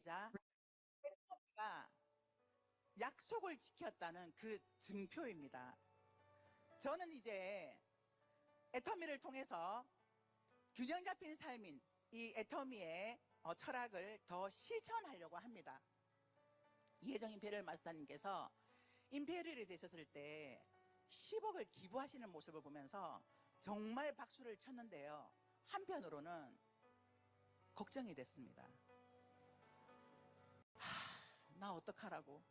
멤버이자 애터미가 약속을 지켰다는 그 증표입니다. 저는 이제 애터미를 통해서 균형 잡힌 삶인 이 애터미의 철학을 더 실천하려고 합니다. 이혜정 임페리얼 마스터님께서 임페리얼이 되셨을 때 10억을 기부하시는 모습을 보면서 정말 박수를 쳤는데요. 한편으로는 걱정이 됐습니다. 나 어떡하라고?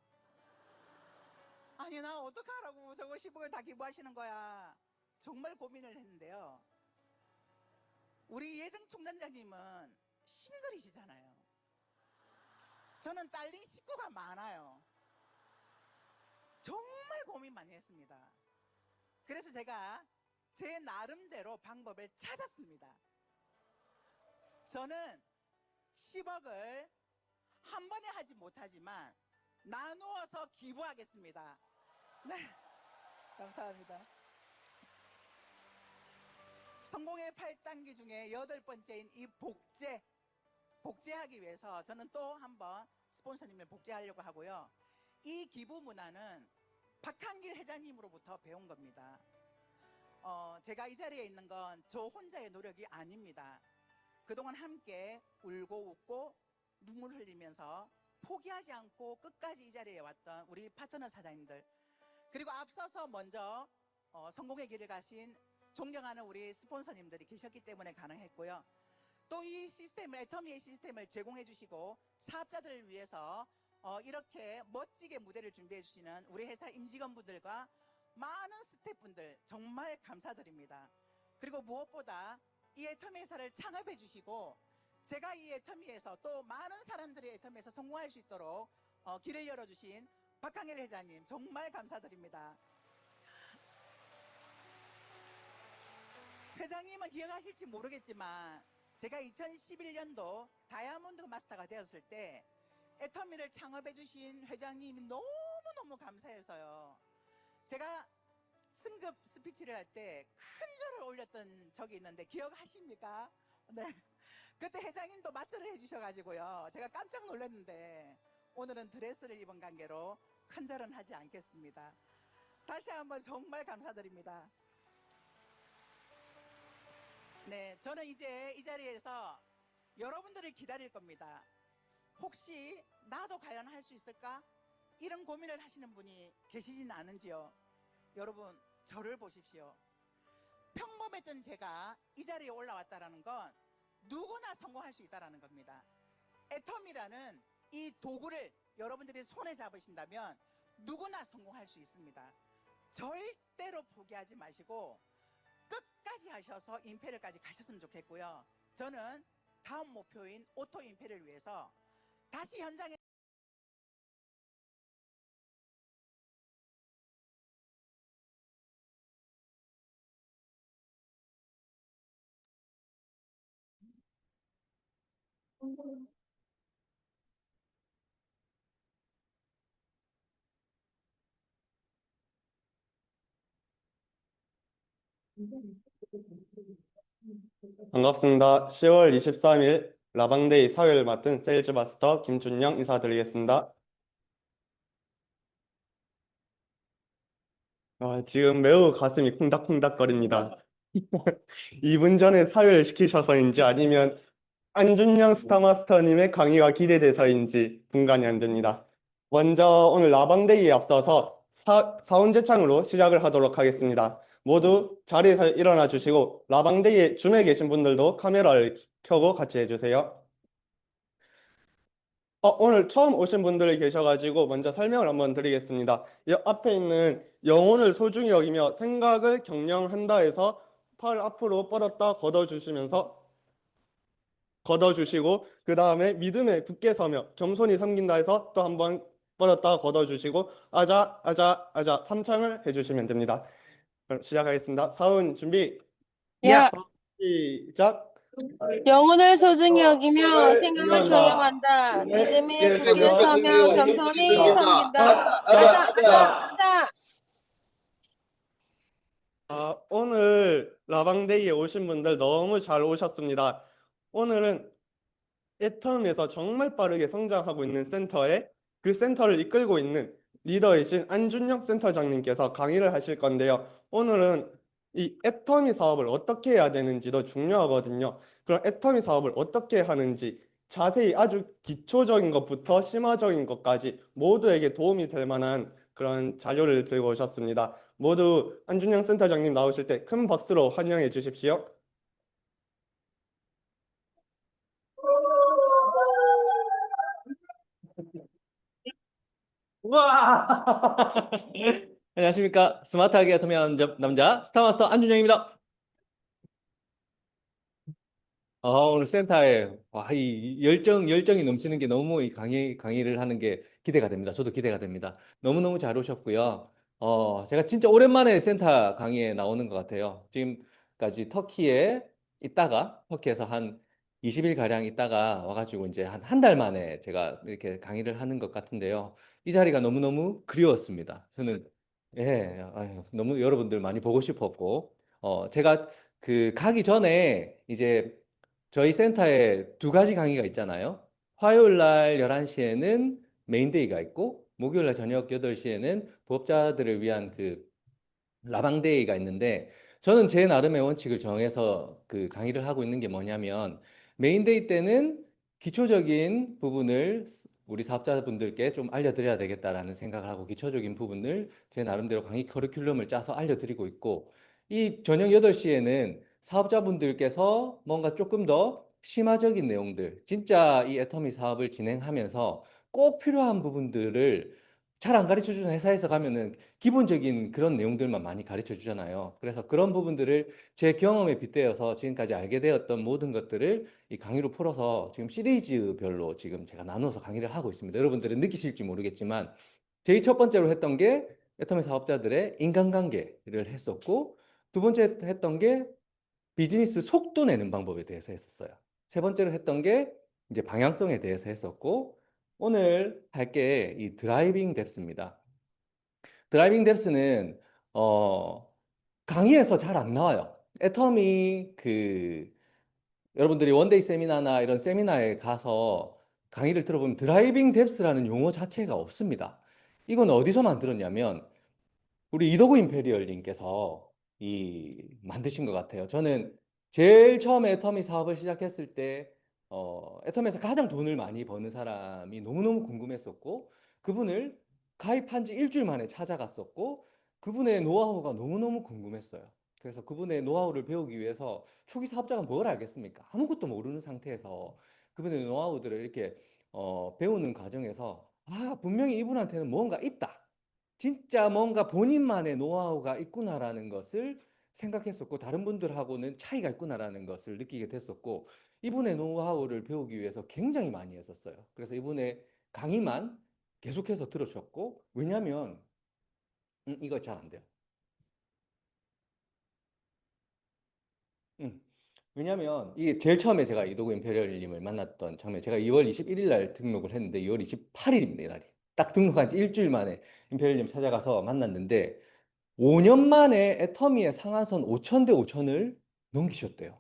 아니, 나 어떡하라고 저거 10억을 다 기부하시는 거야. 정말 고민을 했는데요. 우리 예정 총단장님은 싱글이시잖아요. 저는 딸린 식구가 많아요. 정말 고민 많이 했습니다. 그래서 제가 제 나름대로 방법을 찾았습니다. 저는 10억을 한 번에 하지 못하지만 나누어서 기부하겠습니다. 네, 감사합니다. 성공의 8단계 중에 8번째인 이 복제하기 위해서 저는 또 한번 스폰서님을 복제하려고 하고요. 이 기부 문화는 박한길 회장님으로부터 배운 겁니다. 제가 이 자리에 있는 건 저 혼자의 노력이 아닙니다. 그동안 함께 울고 웃고 눈물 흘리면서 포기하지 않고 끝까지 이 자리에 왔던 우리 파트너 사장님들, 그리고 앞서서 먼저 성공의 길을 가신 존경하는 우리 스폰서님들이 계셨기 때문에 가능했고요. 또 이 시스템을, 애터미의 시스템을 제공해 주시고 사업자들을 위해서 이렇게 멋지게 무대를 준비해 주시는 우리 회사 임직원분들과 많은 스태프분들 정말 감사드립니다. 그리고 무엇보다 이 애터미 회사를 창업해 주시고 제가 이 애터미에서 또 많은 사람들이 애터미에서 성공할 수 있도록 길을 열어주신 박항일 회장님 정말 감사드립니다. 회장님은 기억하실지 모르겠지만 제가 2011년도 다이아몬드 마스터가 되었을 때 애터미를 창업해 주신 회장님이 너무너무 감사해서요. 제가 승급 스피치를 할 때 큰 절을 올렸던 적이 있는데 기억하십니까? 네. 그때 회장님도 맞절을 해주셔가지고요. 제가 깜짝 놀랐는데 오늘은 드레스를 입은 관계로 큰 절은 하지 않겠습니다. 다시 한번 정말 감사드립니다. 네, 저는 이제 이 자리에서 여러분들을 기다릴 겁니다. 혹시 나도 과연 할 수 있을까? 이런 고민을 하시는 분이 계시진 않은지요? 여러분, 저를 보십시오. 평범했던 제가 이 자리에 올라왔다는 건 누구나 성공할 수 있다는 겁니다. 애터미라는 이 도구를 여러분들이 손에 잡으신다면 누구나 성공할 수 있습니다. 절대로 포기하지 마시고 끝까지 하셔서 임페리얼까지 가셨으면 좋겠고요. 저는 다음 목표인 오토 임페리얼을 위해서 다시 현장에 반갑습니다. 10월 23일 라방데이 사회를 맡은 세일즈 마스터 김준영 인사드리겠습니다. 지금 매우 가슴이 콩닥콩닥거립니다. 2분 전에 사회를 시키셔서인지 아니면 안준영 스타마스터님의 강의가 기대돼서인지 분간이 안 됩니다. 먼저 오늘 라방데이에 앞서서 사운제창으로 시작을 하도록 하겠습니다. 모두 자리에서 일어나 주시고 라방데이에 줌에 계신 분들도 카메라를 켜고 같이 해주세요. 오늘 처음 오신 분들이 계셔가지고 먼저 설명을 한번 드리겠습니다. 이 앞에 있는 영혼을 소중히 여기며 생각을 경영한다 해서 팔 앞으로 뻗었다 걷어주시고 그 다음에 믿음에 굳게 서며 겸손히 섬긴다 해서 또 한번 뻗었다 걷어주시고 아자 아자 아자 3창을 해주시면 됩니다. 그럼 시작하겠습니다. 사운 준비 야, 시작. 영혼을 소중히 여기며 생각을 경영한다. 경영한다. 믿음에 굳게 굳게 서며 겸손히 섬긴다. 아자, 아자, 아자. 오늘 라방데이에 오신 분들 너무 잘 오셨습니다. 오늘은 애텀에서 정말 빠르게 성장하고 있는 센터에 그 센터를 이끌고 있는 리더이신 안준영 센터장님께서 강의를 하실 건데요. 오늘은 이 애터미 사업을 어떻게 해야 되는지도 중요하거든요. 그럼 애터미 사업을 어떻게 하는지 자세히 아주 기초적인 것부터 심화적인 것까지 모두에게 도움이 될 만한 그런 자료를 들고 오셨습니다. 모두 안준영 센터장님 나오실 때 큰 박수로 환영해 주십시오. 우와! 안녕하십니까. 스마트하게 애터미하는 남자 스타마스터 안준영입니다. 오늘 센터에 이 열정이 넘치는 게 너무 이 강의를 하는 게 기대가 됩니다. 저도 기대가 됩니다. 너무너무 잘 오셨고요. 제가 진짜 오랜만에 센터 강의에 나오는 것 같아요. 지금까지 터키에서 한 20일 가량 있다가 와가지고 이제 한 달 만에 제가 이렇게 강의를 하는 것 같은데요. 이 자리가 너무너무 그리웠습니다. 저는 예, 아유, 너무 여러분들 많이 보고 싶었고, 제가 그 가기 전에 이제 저희 센터에 두 가지 강의가 있잖아요. 화요일 날 11시에는 메인데이가 있고, 목요일 날 저녁 8시에는 부업자들을 위한 그 라방데이가 있는데, 저는 제 나름의 원칙을 정해서 그 강의를 하고 있는 게 뭐냐면, 메인데이 때는 기초적인 부분을 우리 사업자분들께 좀 알려드려야 되겠다라는 생각을 하고, 기초적인 부분을 제 나름대로 강의 커리큘럼을 짜서 알려드리고 있고, 이 저녁 8시에는 사업자분들께서 뭔가 조금 더 심화적인 내용들, 진짜 이 애터미 사업을 진행하면서 꼭 필요한 부분들을 잘 안 가르쳐 주는 회사에서 가면은 기본적인 그런 내용들만 많이 가르쳐 주잖아요. 그래서 그런 부분들을 제 경험에 빗대어서 지금까지 알게 되었던 모든 것들을 이 강의로 풀어서 지금 시리즈별로 지금 제가 나눠서 강의를 하고 있습니다. 여러분들은 느끼실지 모르겠지만 제일 첫 번째로 했던 게 애터미 사업자들의 인간관계를 했었고, 두 번째 했던 게 비즈니스 속도 내는 방법에 대해서 했었어요. 세 번째로 했던 게 이제 방향성에 대해서 했었고, 오늘 할 게 이 드라이빙 뎁스입니다. 드라이빙 뎁스는 강의에서 잘 안 나와요. 애터미 여러분들이 원데이 세미나나 이런 세미나에 가서 강의를 들어보면 드라이빙 뎁스라는 용어 자체가 없습니다. 이건 어디서 만들었냐면 우리 이도구 임페리얼님께서 만드신 것 같아요. 저는 제일 처음에 애터미 사업을 시작했을 때 애터미에서 가장 돈을 많이 버는 사람이 너무너무 궁금했었고, 그분을 가입한 지 일주일 만에 찾아갔었고, 그분의 노하우가 너무너무 궁금했어요. 그래서 그분의 노하우를 배우기 위해서 초기 사업자가 뭘 알겠습니까? 아무것도 모르는 상태에서 그분의 노하우들을 이렇게 배우는 과정에서 분명히 이분한테는 뭔가 있다. 진짜 뭔가 본인만의 노하우가 있구나라는 것을 생각했었고, 다른 분들하고는 차이가 있구나라는 것을 느끼게 됐었고, 이분의 노하우를 배우기 위해서 굉장히 많이 했었어요. 그래서 이분의 강의만 계속해서 들으셨고, 왜냐면 이거 잘 안 돼요. 음, 왜냐면 이게 제일 처음에 제가 이도구 임페리얼님을 만났던 처음에 제가 2월 21일 날 등록을 했는데 2월 28일입니다, 이날이. 딱 등록한 지 일주일 만에 임페리얼님 찾아가서 만났는데 5년 만에 애터미의 상한선 5천 대 5천을 넘기셨대요.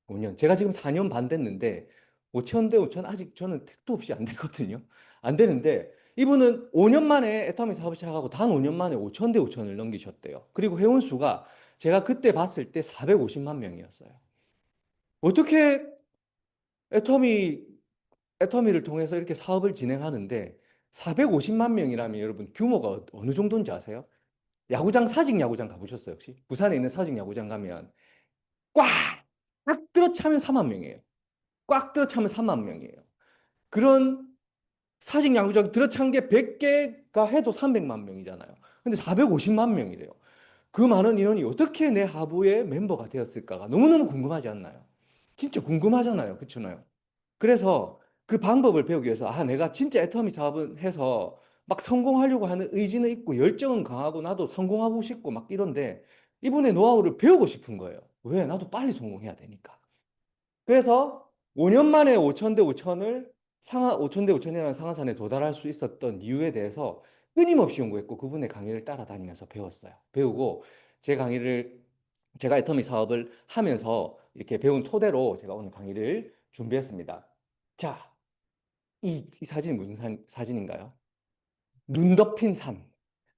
5년. 제가 지금 4년 반 됐는데 5천 대 5천 아직 저는 택도 없이 안 되거든요. 안 되는데 이분은 5년 만에 애터미 사업을 시작하고 단 5년 만에 5천 대 5천을 넘기셨대요. 그리고 회원 수가 제가 그때 봤을 때 450만 명이었어요. 어떻게 애터미 애터미를 통해서 이렇게 사업을 진행하는데 450만 명이라면 여러분 규모가 어느 정도인지 아세요? 사직 야구장 가보셨어요, 혹시? 부산에 있는 사직 야구장 가면 꽉 들어차면 4만 명이에요. 꽉 들어차면 3만 명이에요. 그런 사직 야구장 들어찬 게 100개가 해도 300만 명이잖아요. 근데 450만 명이래요. 그 많은 인원이 어떻게 내 하부의 멤버가 되었을까가 너무너무 궁금하지 않나요? 진짜 궁금하잖아요. 그렇잖아요. 그래서 그 방법을 배우기 위해서 내가 진짜 애터미 사업을 해서 막 성공하려고 하는 의지는 있고 열정은 강하고 나도 성공하고 싶고 막 이런데 이분의 노하우를 배우고 싶은 거예요. 왜? 나도 빨리 성공해야 되니까. 그래서 5년 만에 5천 대 5천을 5천 대 5천이라는 상한선에 도달할 수 있었던 이유에 대해서 끊임없이 연구했고 그분의 강의를 따라다니면서 배웠어요. 배우고 제 강의를 제가 애터미 사업을 하면서 이렇게 배운 토대로 제가 오늘 강의를 준비했습니다. 자, 이 사진이 무슨 사진인가요? 눈 덮인 산.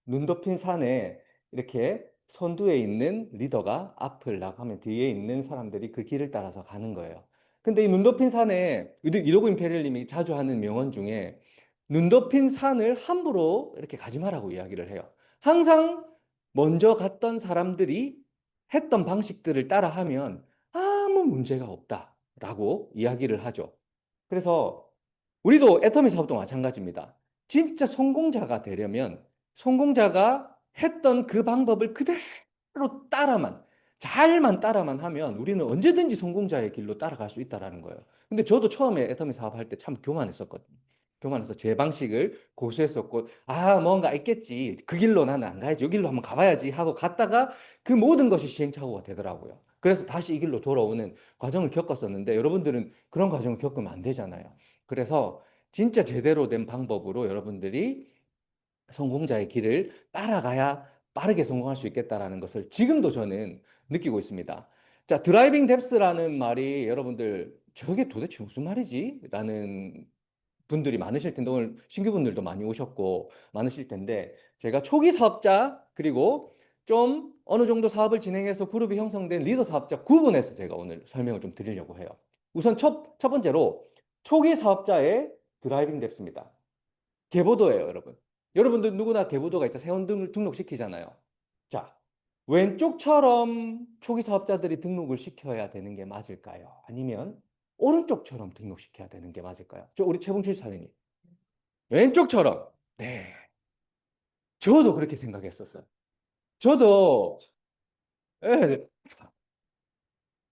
눈 덮인 산에 이렇게 선두에 있는 리더가 앞을 나가면 뒤에 있는 사람들이 그 길을 따라서 가는 거예요. 근데 이 눈 덮인 산에 이도구 임페리얼님이 자주 하는 명언 중에 눈 덮인 산을 함부로 이렇게 가지 마라고 이야기를 해요. 항상 먼저 갔던 사람들이 했던 방식들을 따라하면 아무 문제가 없다라고 이야기를 하죠. 그래서 우리도 애터미 사업도 마찬가지입니다. 진짜 성공자가 되려면 성공자가 했던 그 방법을 그대로 잘만 따라만 하면 우리는 언제든지 성공자의 길로 따라갈 수 있다라는 거예요. 근데 저도 처음에 애터미 사업할 때 참 교만했었거든요. 교만해서 제 방식을 고수했었고, 뭔가 있겠지. 그 길로 나는 안 가야지. 이 길로 한번 가봐야지 하고 갔다가 그 모든 것이 시행착오가 되더라고요. 그래서 다시 이 길로 돌아오는 과정을 겪었었는데 여러분들은 그런 과정을 겪으면 안 되잖아요. 그래서 진짜 제대로 된 방법으로 여러분들이 성공자의 길을 따라가야 빠르게 성공할 수 있겠다라는 것을 지금도 저는 느끼고 있습니다. 자, 드라이빙 뎁스라는 말이 여러분들 저게 도대체 무슨 말이지? 라는 분들이 많으실 텐데 오늘 신규 분들도 많이 오셨고 많으실 텐데 제가 초기 사업자 그리고 좀 어느 정도 사업을 진행해서 그룹이 형성된 리더 사업자 구분해서 제가 오늘 설명을 좀 드리려고 해요. 우선 첫 번째로 초기 사업자의 드라이빙 뎁스입니다. 계보도예요, 여러분. 여러분들 누구나 계보도가 있죠. 회원등을 등록시키잖아요. 자, 왼쪽처럼 초기 사업자들이 등록을 시켜야 되는 게 맞을까요? 아니면 오른쪽처럼 등록시켜야 되는 게 맞을까요? 우리 최봉철 사장님. 왼쪽처럼. 네. 저도 그렇게 생각했었어요. 저도, 예,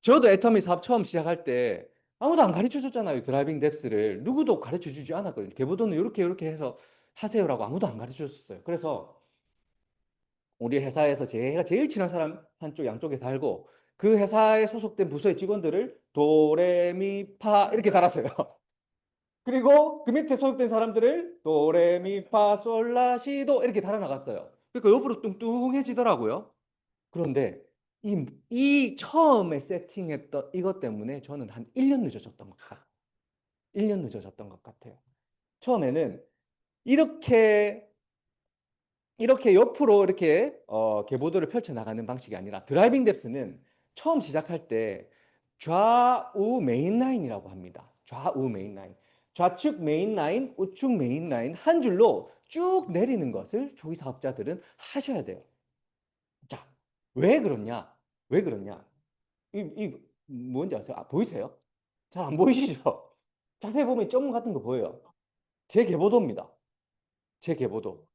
저도 애터미 사업 처음 시작할 때 아무도 안 가르쳐 줬잖아요. 드라이빙 뎁스를. 누구도 가르쳐 주지 않았거든요. 계보도는 이렇게 해서 하세요라고 아무도 안 가르쳐 줬어요. 그래서 우리 회사에서 제가 제일 친한 사람 한쪽 양쪽에 달고 그 회사에 소속된 부서의 직원들을 도레미파 이렇게 달았어요. 그리고 그 밑에 소속된 사람들을 도레미파솔라시도 이렇게 달아나갔어요. 그러니까 옆으로 뚱뚱해지더라고요. 그런데 이 처음에 세팅했던 이것 때문에 저는 한 1년 늦어졌던 것 같아요. 1년 늦어졌던 것 같아요. 처음에는 이렇게 옆으로 이렇게 계보도를 펼쳐 나가는 방식이 아니라 드라이빙 뎁스는 처음 시작할 때 좌우 메인 라인이라고 합니다. 좌우 메인 라인. 좌측 메인 라인, 우측 메인 라인 한 줄로 쭉 내리는 것을 초기 사업자들은 하셔야 돼요. 자, 왜 그러냐? 왜 그러냐? 이 뭔지 아세요? 보이세요? 잘 안 보이시죠? 자세히 보면 점 같은 거 보여요. 제 계보도입니다. 제 계보도.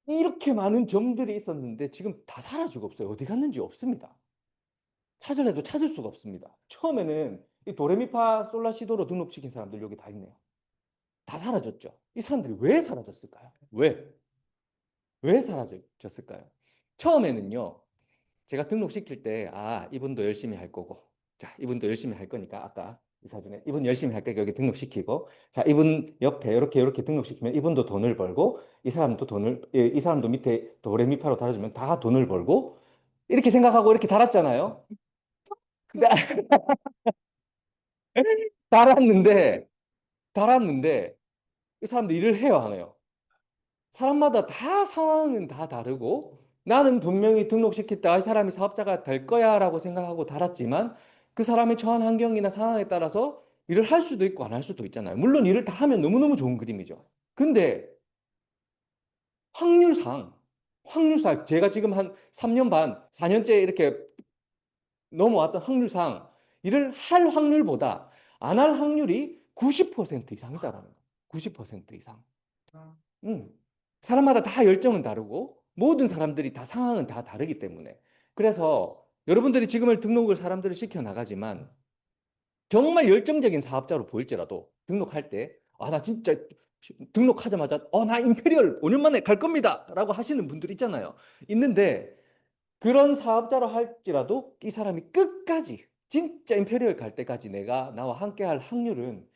이렇게 많은 점들이 있었는데 지금 다 사라지고 없어요. 어디 갔는지 없습니다. 찾으려도 찾을 수가 없습니다. 처음에는 이 도레미파 솔라시도로 등록시킨 사람들 여기 다 있네요. 다 사라졌죠. 이 사람들이 왜 사라졌을까요? 왜 사라졌을까요? 처음에는요. 제가 등록시킬 때 이분도 열심히 할 거고 자 이분도 열심히 할 거니까 아까 이 사진에 이분 열심히 할 거니까 여기 등록시키고 자 이분 옆에 이렇게 등록시키면 이분도 돈을 벌고 이 사람도 이 사람도 밑에 도레미파로 달아주면 다 돈을 벌고 이렇게 생각하고 이렇게 달았잖아요. 근데 달았는데 이 사람도 일을 해요 안 해요? 사람마다 다 상황은 다 다르고 나는 분명히 등록시킬 때 이 사람이 사업자가 될 거야라고 생각하고 달았지만 그 사람의 처한 환경이나 상황에 따라서 일을 할 수도 있고 안 할 수도 있잖아요. 물론 일을 다 하면 너무너무 좋은 그림이죠. 근데 확률상 제가 지금 한 3년 반, 4년째 이렇게 넘어왔던 확률상 일을 할 확률보다 안 할 확률이 90% 이상이다라는 거예요. 90% 이상. 음. 사람마다 다 열정은 다르고 모든 사람들이 다 상황은 다 다르기 때문에 그래서 여러분들이 지금을 등록을 사람들을 시켜 나가지만 정말 열정적인 사업자로 보일지라도 등록할 때 나 진짜 등록하자마자 나 임페리얼 5년 만에 갈 겁니다 라고 하시는 분들 있잖아요. 있는데 그런 사업자로 할지라도 이 사람이 끝까지 진짜 임페리얼 갈 때까지 나와 함께 할 확률은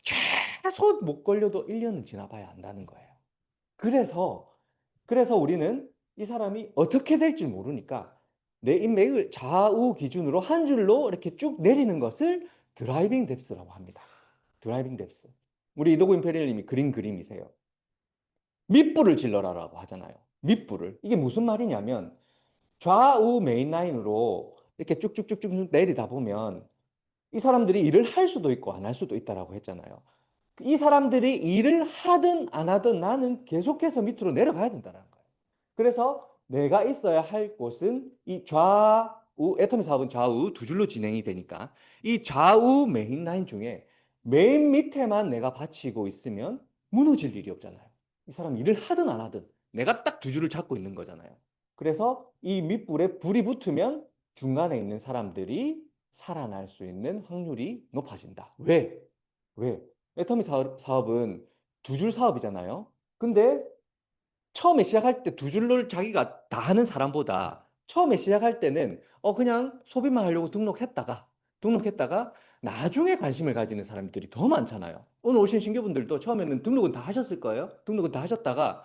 최소 못 걸려도 1년은 지나봐야 한다는 거예요. 그래서 우리는 이 사람이 어떻게 될지 모르니까 내 인맥을 좌우 기준으로 한 줄로 이렇게 쭉 내리는 것을 드라이빙 뎁스라고 합니다. 드라이빙 뎁스. 우리 이도구 임페리얼님이 그린 그림이세요. 밑불을 질러라라고 하잖아요. 밑불을. 이게 무슨 말이냐면 좌우 메인 라인으로 이렇게 쭉쭉쭉쭉 내리다 보면 이 사람들이 일을 할 수도 있고 안 할 수도 있다라고 했잖아요. 이 사람들이 일을 하든 안 하든 나는 계속해서 밑으로 내려가야 된다는 거예요. 그래서 내가 있어야 할 곳은 이 좌우, 애터미 사업은 좌우 두 줄로 진행이 되니까 이 좌우 메인 라인 중에 맨 밑에만 내가 받치고 있으면 무너질 일이 없잖아요. 이 사람 일을 하든 안 하든 내가 딱 두 줄을 잡고 있는 거잖아요. 그래서 이 밑불에 불이 붙으면 중간에 있는 사람들이 살아날 수 있는 확률이 높아진다. 왜? 왜? 애터미 사업은 두 줄 사업이잖아요. 근데 처음에 시작할 때 두 줄을 자기가 다 하는 사람보다 처음에 시작할 때는 그냥 소비만 하려고 등록했다가 나중에 관심을 가지는 사람들이 더 많잖아요. 오늘 오신 신규분들도 처음에는 등록은 다 하셨을 거예요. 등록은 다 하셨다가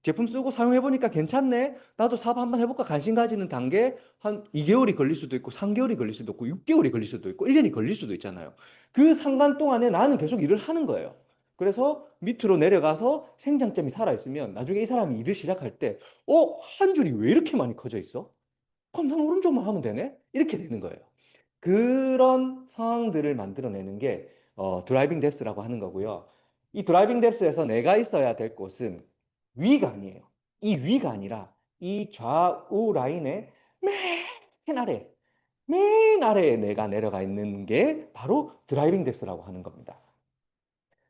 제품 쓰고 사용해 보니까 괜찮네. 나도 사업 한번 해볼까 관심 가지는 단계 한 2개월이 걸릴 수도 있고 3개월이 걸릴 수도 있고 6개월이 걸릴 수도 있고 1년이 걸릴 수도 있잖아요. 그 상간 동안에 나는 계속 일을 하는 거예요. 그래서 밑으로 내려가서 생장점이 살아있으면 나중에 이 사람이 일을 시작할 때, 한 줄이 왜 이렇게 많이 커져 있어? 그럼 난 오른쪽만 하면 되네? 이렇게 되는 거예요. 그런 상황들을 만들어내는 게 드라이빙 뎁스라고 하는 거고요. 이 드라이빙 뎁스에서 내가 있어야 될 곳은 위가 아니에요. 이 위가 아니라 이 좌우 라인의 맨 아래, 맨 아래에 내가 내려가 있는 게 바로 드라이빙 뎁스라고 하는 겁니다.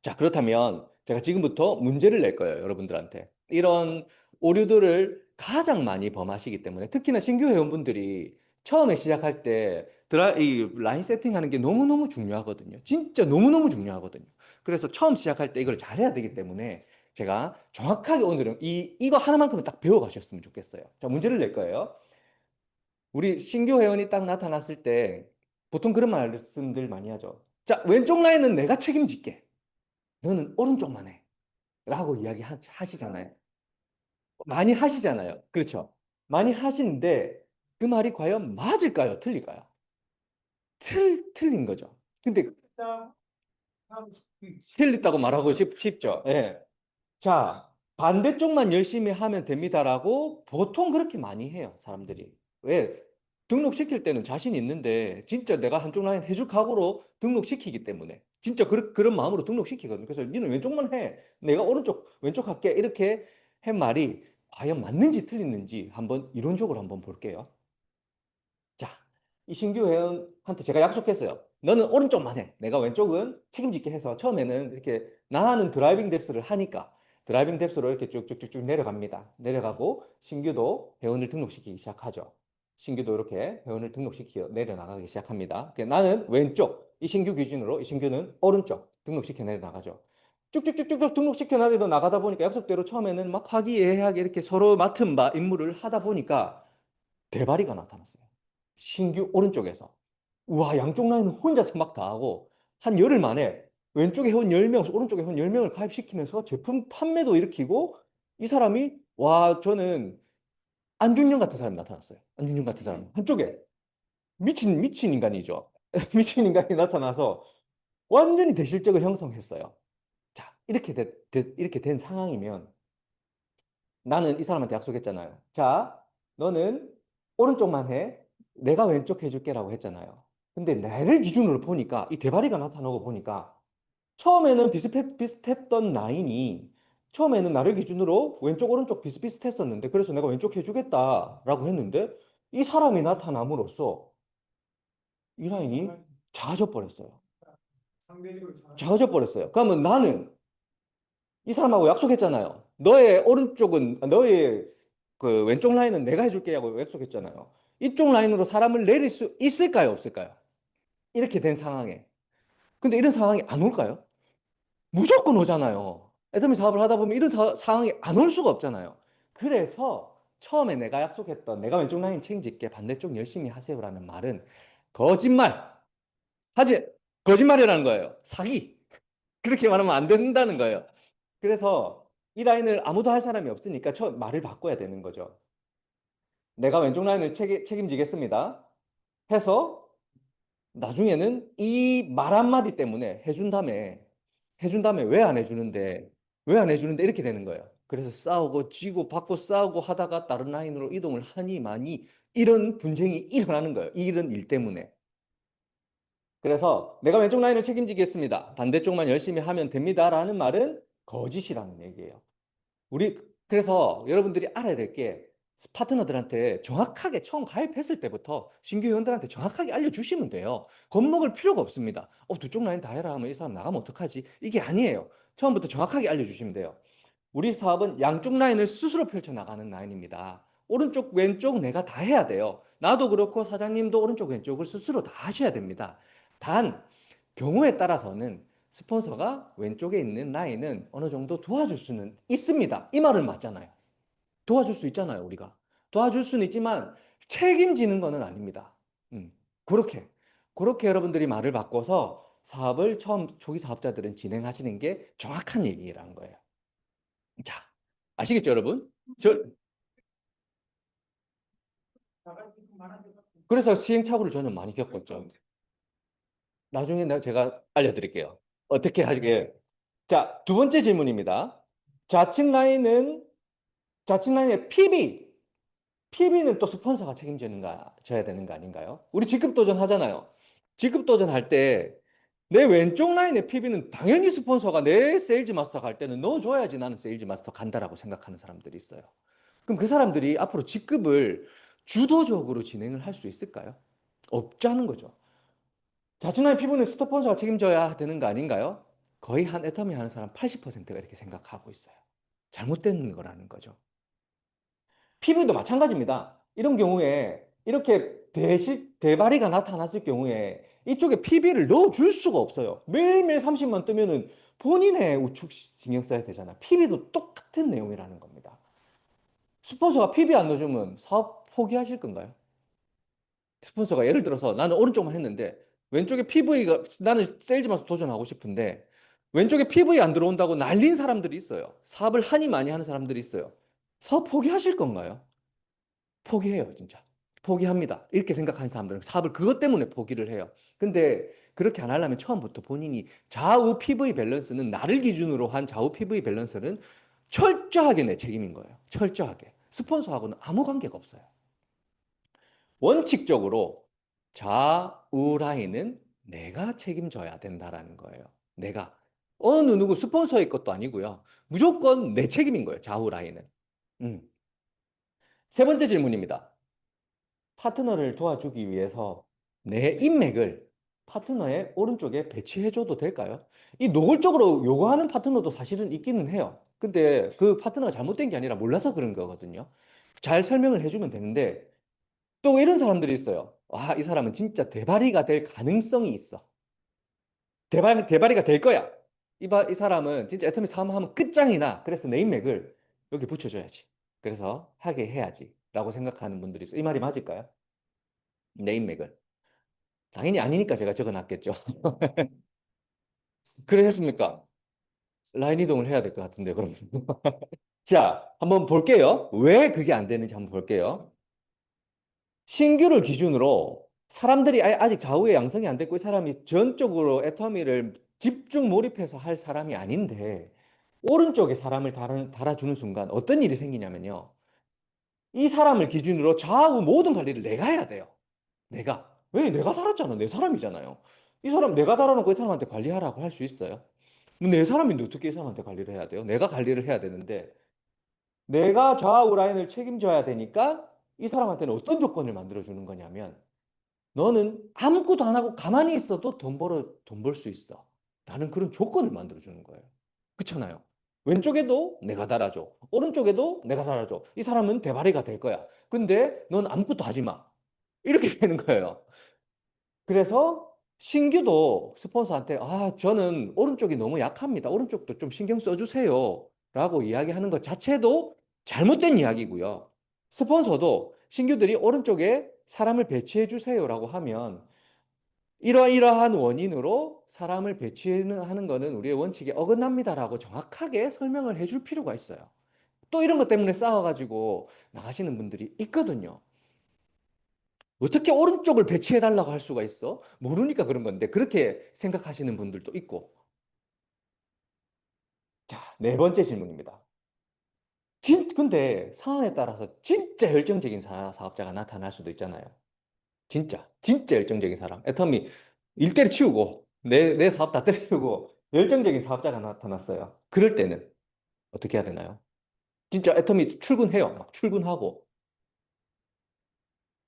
자, 그렇다면 제가 지금부터 문제를 낼 거예요, 여러분들한테. 이런 오류들을 가장 많이 범하시기 때문에 특히나 신규 회원분들이 처음에 시작할 때 이 라인 세팅하는 게 너무너무 중요하거든요. 진짜 너무너무 중요하거든요. 그래서 처음 시작할 때 이걸 잘해야 되기 때문에 제가 정확하게 오늘은 이거 하나만큼은 딱 배워가셨으면 좋겠어요. 자, 문제를 낼 거예요. 우리 신규 회원이 딱 나타났을 때 보통 그런 말씀들 많이 하죠. 자, 왼쪽 라인은 내가 책임질게. 너는 오른쪽만 해. 라고 이야기 하시잖아요. 많이 하시잖아요. 그렇죠? 많이 하시는데 그 말이 과연 맞을까요? 틀릴까요? 틀린 거죠. 근데 틀렸다고 말하고 싶죠. 예. 자, 반대쪽만 열심히 하면 됩니다라고 보통 그렇게 많이 해요, 사람들이. 왜? 등록시킬 때는 자신 있는데 진짜 내가 한쪽 라인 해줄 각오로 등록시키기 때문에 진짜 그런 마음으로 등록시키거든요. 그래서 니는 왼쪽만 해. 내가 왼쪽 할게. 이렇게 한 말이 과연 맞는지 틀리는지 한번 이론적으로 한번 볼게요. 자, 이 신규 회원한테 제가 약속했어요. 너는 오른쪽만 해. 내가 왼쪽은 책임질게 해서 처음에는 이렇게 나는 드라이빙 뎁스를 하니까 드라이빙 뎁스로 이렇게 쭉쭉쭉쭉 내려갑니다. 내려가고 신규도 회원을 등록시키기 시작하죠. 신규도 이렇게 회원을 등록시켜 내려나가기 시작합니다. 나는 왼쪽, 이 신규 기준으로 이 신규는 오른쪽 등록시켜 내려나가죠. 쭉쭉쭉쭉 등록시켜 내려나가다 보니까 약속대로 처음에는 막 화기애애하게 이렇게 서로 맡은 바 임무를 하다 보니까 대바리가 나타났어요. 신규 오른쪽에서. 우와, 양쪽 라인은 혼자서 막 다 하고 한 열흘 만에 왼쪽에 회원 10명, 오른쪽에 회원 10명을 가입시키면서 제품 판매도 일으키고 이 사람이 저는 안중근 같은 사람이 나타났어요. 안중근 같은 사람. 한쪽에 미친 인간이죠. 미친 인간이 나타나서 완전히 대실적을 형성했어요. 자, 이렇게 된 상황이면 나는 이 사람한테 약속했잖아요. 자, 너는 오른쪽만 해. 내가 왼쪽 해줄게라고 했잖아요. 근데 나를 기준으로 보니까 이 대바리가 나타나고 보니까 처음에는 비슷했던 라인이 처음에는 나를 기준으로 왼쪽 오른쪽 비슷비슷했었는데 그래서 내가 왼쪽 해주겠다라고 했는데 이 사람이 나타남으로써 이 라인이 작아져 버렸어요. 작아져 버렸어요. 그러면 나는 이 사람하고 약속했잖아요. 너의 그 왼쪽 라인은 내가 해줄게 하고 약속했잖아요. 이쪽 라인으로 사람을 내릴 수 있을까요? 없을까요? 이렇게 된 상황에. 근데 이런 상황이 안 올까요? 무조건 오잖아요. 애터미 사업을 하다 보면 이런 상황이 안 올 수가 없잖아요. 그래서 처음에 내가 약속했던 내가 왼쪽 라인 책임질게 반대쪽 열심히 하세요라는 말은 거짓말. 하지 거짓말이라는 거예요. 사기. 그렇게 말하면 안 된다는 거예요. 그래서 이 라인을 아무도 할 사람이 없으니까 말을 바꿔야 되는 거죠. 내가 왼쪽 라인을 책임지겠습니다. 해서 나중에는 이 말 한마디 때문에 해준 다음에 왜 안 해주는데, 왜 안 해주는데 이렇게 되는 거예요. 그래서 싸우고 지고 받고 싸우고 하다가 다른 라인으로 이동을 하니 많이 이런 분쟁이 일어나는 거예요. 이런 일 때문에. 그래서 내가 왼쪽 라인을 책임지겠습니다. 반대쪽만 열심히 하면 됩니다라는 말은 거짓이라는 얘기예요. 그래서 여러분들이 알아야 될 게 파트너들한테 정확하게 처음 가입했을 때부터 신규 회원들한테 정확하게 알려주시면 돼요. 겁먹을 필요가 없습니다. 두 쪽 라인 다 해라 하면 이 사람 나가면 어떡하지? 이게 아니에요. 처음부터 정확하게 알려주시면 돼요. 우리 사업은 양쪽 라인을 스스로 펼쳐나가는 라인입니다. 오른쪽, 왼쪽 내가 다 해야 돼요. 나도 그렇고 사장님도 오른쪽, 왼쪽을 스스로 다 하셔야 됩니다. 단, 경우에 따라서는 스폰서가 왼쪽에 있는 라인은 어느 정도 도와줄 수는 있습니다. 이 말은 맞잖아요. 도와줄 수 있잖아요, 우리가. 도와줄 수는 있지만 책임지는 거는 아닙니다. 그렇게. 그렇게 여러분들이 말을 바꿔서 사업을 처음 초기 사업자들은 진행하시는 게 정확한 얘기라는 거예요. 자, 아시겠죠, 여러분? 그래서 시행착오를 저는 많이 겪었죠. 나중에 제가 알려드릴게요. 어떻게 하게. 자, 두 번째 질문입니다. 좌측 라인의 PB는 또 스폰서가 져야 되는 거 아닌가요? 우리 직급 도전 하잖아요. 직급 도전 할 때 내 왼쪽 라인의 PB는 당연히 스폰서가 내 세일즈 마스터 갈 때는 넣어줘야지 나는 세일즈 마스터 간다라고 생각하는 사람들이 있어요. 그럼 그 사람들이 앞으로 직급을 주도적으로 진행을 할 수 있을까요? 없자는 거죠. 좌측 라인 PB는 스폰서가 책임져야 되는 거 아닌가요? 거의 한 애터미 하는 사람 80%가 이렇게 생각하고 있어요. 잘못된 거라는 거죠. PV도 마찬가지입니다. 이런 경우에 이렇게 대발이가 나타났을 경우에 이쪽에 PV를 넣어줄 수가 없어요. 매일매일 30만 뜨면은 본인의 우측 신경 써야 되잖아. PV도 똑같은 내용이라는 겁니다. 스폰서가 PV 안 넣어주면 사업 포기하실 건가요? 스폰서가 예를 들어서 나는 오른쪽만 했는데 왼쪽에 PV가 나는 세일즈마스 도전하고 싶은데 왼쪽에 PV 안 들어온다고 날린 사람들이 있어요. 사업을 한이 많이 하는 사람들이 있어요. 사업 포기하실 건가요? 포기해요, 진짜. 포기합니다. 이렇게 생각하는 사람들은 사업을 그것 때문에 포기를 해요. 근데 그렇게 안 하려면 처음부터 본인이 좌우 PV 밸런스는 나를 기준으로 한 좌우 PV 밸런스는 철저하게 내 책임인 거예요. 철저하게. 스폰서하고는 아무 관계가 없어요. 원칙적으로 좌우 라인은 내가 책임져야 된다라는 거예요. 내가. 어느 누구 스폰서의 것도 아니고요. 무조건 내 책임인 거예요. 좌우 라인은. 세 번째 질문입니다. 파트너를 도와주기 위해서 내 인맥을 파트너의 오른쪽에 배치해줘도 될까요? 이 노골적으로 요구하는 파트너도 사실은 있기는 해요. 근데 그 파트너가 잘못된 게 아니라 몰라서 그런 거거든요. 잘 설명을 해주면 되는데 또 이런 사람들이 있어요. 이 사람은 진짜 대발이가 될 가능성이 있어. 대발이가 될 거야. 이 사람은 진짜 애터미 사업하면 끝장이나. 그래서 내 인맥을 여기 붙여줘야지. 그래서 하게 해야지. 라고 생각하는 분들이 있어요. 이 말이 맞을까요? 내 인맥을. 당연히 아니니까 제가 적어놨겠죠. 그러셨습니까? 라인 이동을 해야 될 것 같은데, 그럼. 자, 한번 볼게요. 왜 그게 안 되는지 한번 볼게요. 신규를 기준으로 사람들이 아직 좌우의 양성이 안 됐고 이 사람이 전적으로 애터미를 집중 몰입해서 할 사람이 아닌데 오른쪽에 사람을 달아주는 순간 어떤 일이 생기냐면요. 이 사람을 기준으로 좌우 모든 관리를 내가 해야 돼요. 내가. 왜? 내가 살았잖아. 내 사람이잖아요. 이 사람 내가 달아놓고 이 사람한테 관리하라고 할 수 있어요? 내 사람인데 어떻게 이 사람한테 관리를 해야 돼요? 내가 관리를 해야 되는데 내가 좌우 라인을 책임져야 되니까 이 사람한테는 어떤 조건을 만들어주는 거냐면 너는 아무것도 안 하고 가만히 있어도 돈 벌 수 있어. 라는 그런 조건을 만들어주는 거예요. 그렇잖아요. 왼쪽에도 내가 달아줘. 오른쪽에도 내가 달아줘. 이 사람은 대바리가 될 거야. 근데 넌 아무것도 하지 마. 이렇게 되는 거예요. 그래서 신규도 스폰서한테 저는 오른쪽이 너무 약합니다. 오른쪽도 좀 신경 써주세요. 라고 이야기하는 것 자체도 잘못된 이야기고요. 스폰서도 신규들이 오른쪽에 사람을 배치해 주세요라고 하면 이러이러한 원인으로 사람을 배치하는 거는 우리의 원칙에 어긋납니다라고 정확하게 설명을 해줄 필요가 있어요. 또 이런 것 때문에 싸워가지고 나가시는 분들이 있거든요. 어떻게 오른쪽을 배치해달라고 할 수가 있어? 모르니까 그런 건데 그렇게 생각하시는 분들도 있고. 자, 네 번째 질문입니다. 근데 상황에 따라서 진짜 열정적인 사업자가 나타날 수도 있잖아요. 진짜 열정적인 사람. 애터미 일 때려치우고 내 사업 다 때려치우고 열정적인 사업자가 나타났어요. 그럴 때는 어떻게 해야 되나요? 진짜 애터미 출근해요. 막 출근하고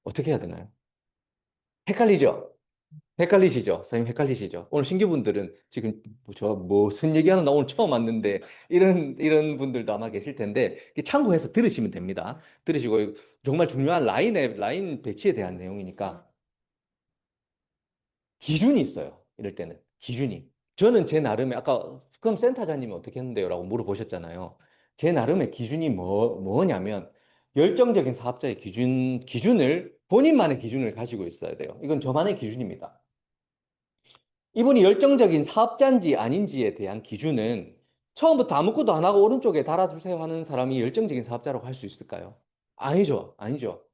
어떻게 해야 되나요? 헷갈리죠? 헷갈리시죠? 선생님 헷갈리시죠? 오늘 신규분들은 지금 저 무슨 얘기하는 나 오늘 처음 왔는데 이런 분들도 아마 계실 텐데 참고해서 들으시면 됩니다. 들으시고 정말 중요한 라인 배치에 대한 내용이니까 기준이 있어요. 이럴 때는 기준이. 저는 제 나름의 아까 그럼 센터장님이 어떻게 했는데요? 라고 물어보셨잖아요. 제 나름의 기준이 뭐냐면 열정적인 사업자의 기준을 본인만의 기준을 가지고 있어야 돼요. 이건 저만의 기준입니다. 이분이 열정적인 사업자인지 아닌지에 대한 기준은 처음부터 아무것도 안 하고 오른쪽에 달아주세요 하는 사람이 열정적인 사업자라고 할 수 있을까요? 아니죠. 아니죠.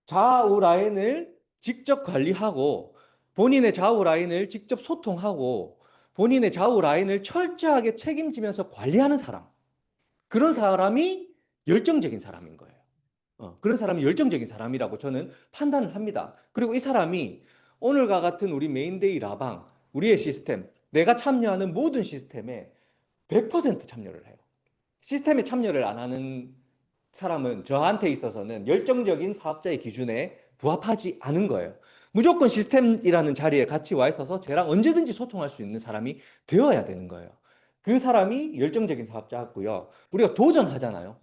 좌우 라인을 직접 관리하고 본인의 좌우 라인을 직접 소통하고 본인의 좌우 라인을 철저하게 책임지면서 관리하는 사람. 그런 사람이 열정적인 사람인 거예요. 그런 사람이 열정적인 사람이라고 저는 판단을 합니다. 그리고 이 사람이 오늘과 같은 우리 메인데이 라방, 우리의 시스템, 내가 참여하는 모든 시스템에 100% 참여를 해요. 시스템에 참여를 안 하는 사람은 저한테 있어서는 열정적인 사업자의 기준에 부합하지 않은 거예요. 무조건 시스템이라는 자리에 같이 와 있어서 저랑 언제든지 소통할 수 있는 사람이 되어야 되는 거예요. 그 사람이 열정적인 사업자였고요. 우리가 도전하잖아요.